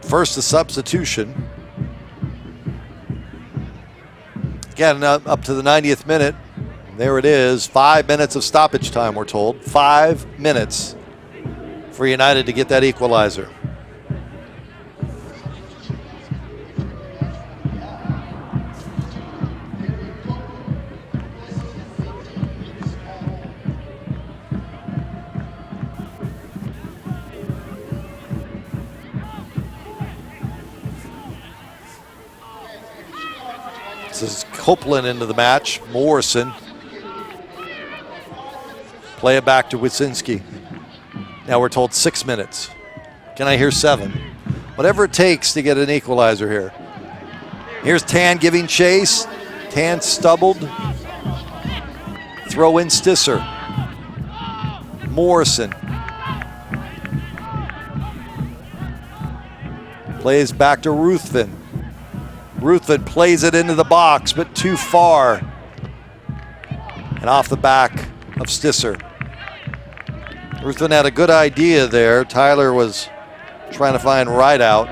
First, the substitution. Again, up to the 90th minute. There it is. 5 minutes of stoppage time, we're told. 5 minutes for United to get that equalizer. This is Copeland into the match. Morrison. Play it back to Wyszynski. Now we're told 6 minutes. Can I hear 7? Whatever it takes to get an equalizer here. Here's Tan giving chase. Tan stubbled. Throw in Stisser. Morrison. Plays back to Ruthven. Ruthven plays it into the box, but too far. And off the back of Stisser. Ruthven had a good idea there. Tyler was trying to find right out.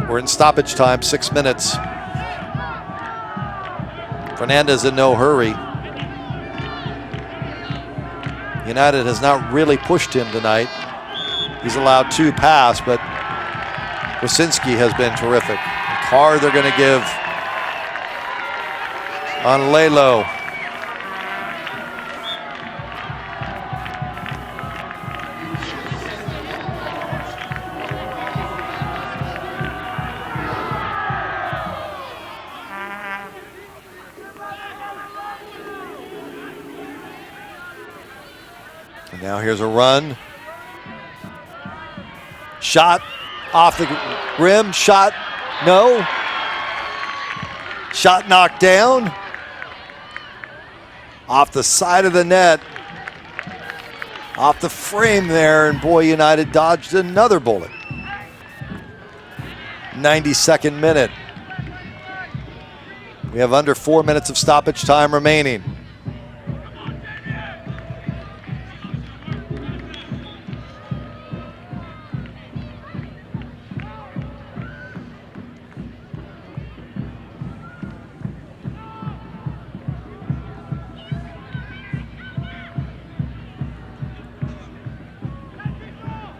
We're in stoppage time, 6 minutes. Fernandez in no hurry. United has not really pushed him tonight. He's allowed 2 passes, but Wyszynski has been terrific. The card they're going to give on Lalo. And now here's a run. Shot off the rim. Shot, no. Shot knocked down. Off the side of the net. Off the frame there, and boy, United dodged another bullet. 92nd minute. We have under 4 minutes of stoppage time remaining.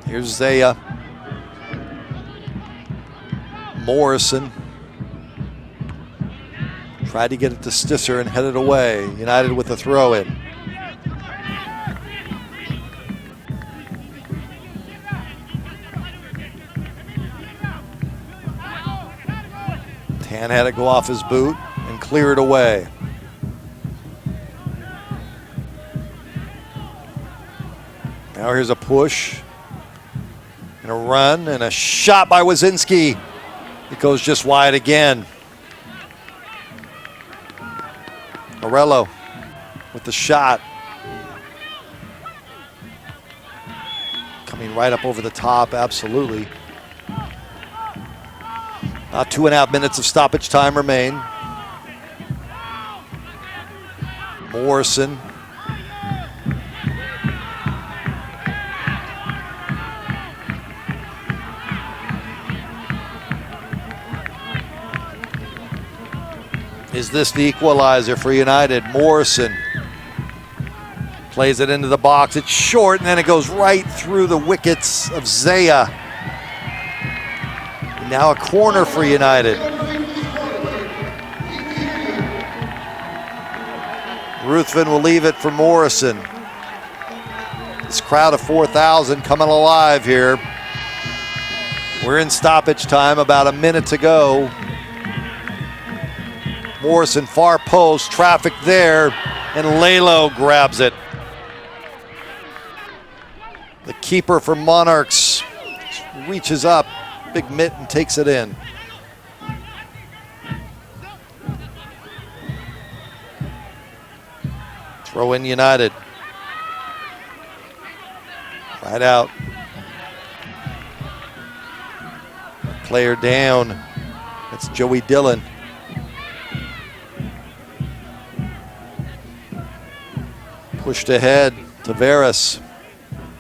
Here's Zaya. Morrison tried to get it to Stisser and headed away. United with the throw in. Tan had it go off his boot and clear it away. Now here's a push and a run and a shot by Wazinski. It goes just wide again. Morello with the shot. Coming right up over the top, absolutely. About 2.5 minutes of stoppage time remain. Morrison. Is this the equalizer for United? Morrison plays it into the box. It's short, and then it goes right through the wickets of Zaya. Now a corner for United. Ruthven will leave it for Morrison. This crowd of 4,000 coming alive here. We're in stoppage time, about a minute to go. Morrison far post, traffic there, and Lalo grabs it. The keeper for Monarchs reaches up, big mitt, and takes it in. Throw in United. Right out. Player down. That's Joey Dillon. Pushed ahead, Tavares.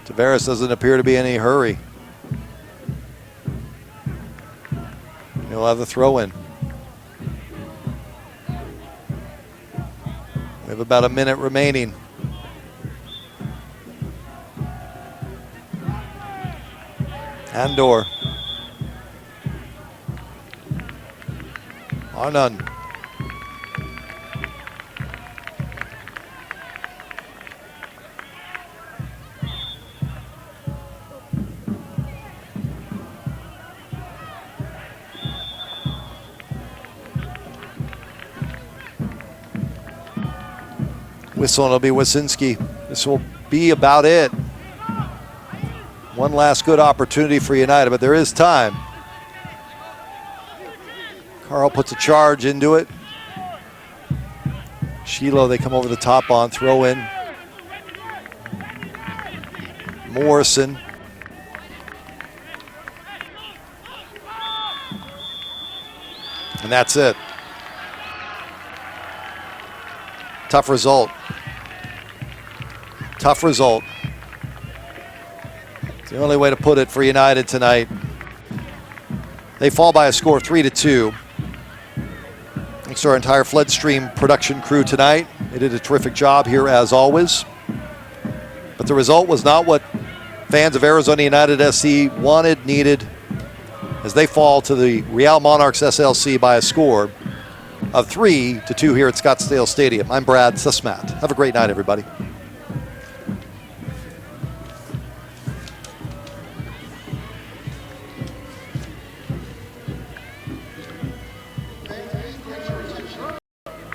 Tavares doesn't appear to be in any hurry. He'll have the throw in. We have about a minute remaining. Andor. Arnon. Whistle, and it'll be Wazinski. This will be about it. One last good opportunity for United, but there is time. Carl puts a charge into it. Shiloh, they come over the top on, throw in. Morrison. And that's it. Tough result. Tough result. It's the only way to put it for United tonight. They fall by a score of 3-2. Thanks to our entire Floodstream production crew tonight. They did a terrific job here as always. But the result was not what fans of Arizona United SC wanted, needed, as they fall to the Real Monarchs SLC by a score of 3-2 here at Scottsdale Stadium. I'm Brad Sussmat. Have a great night, everybody.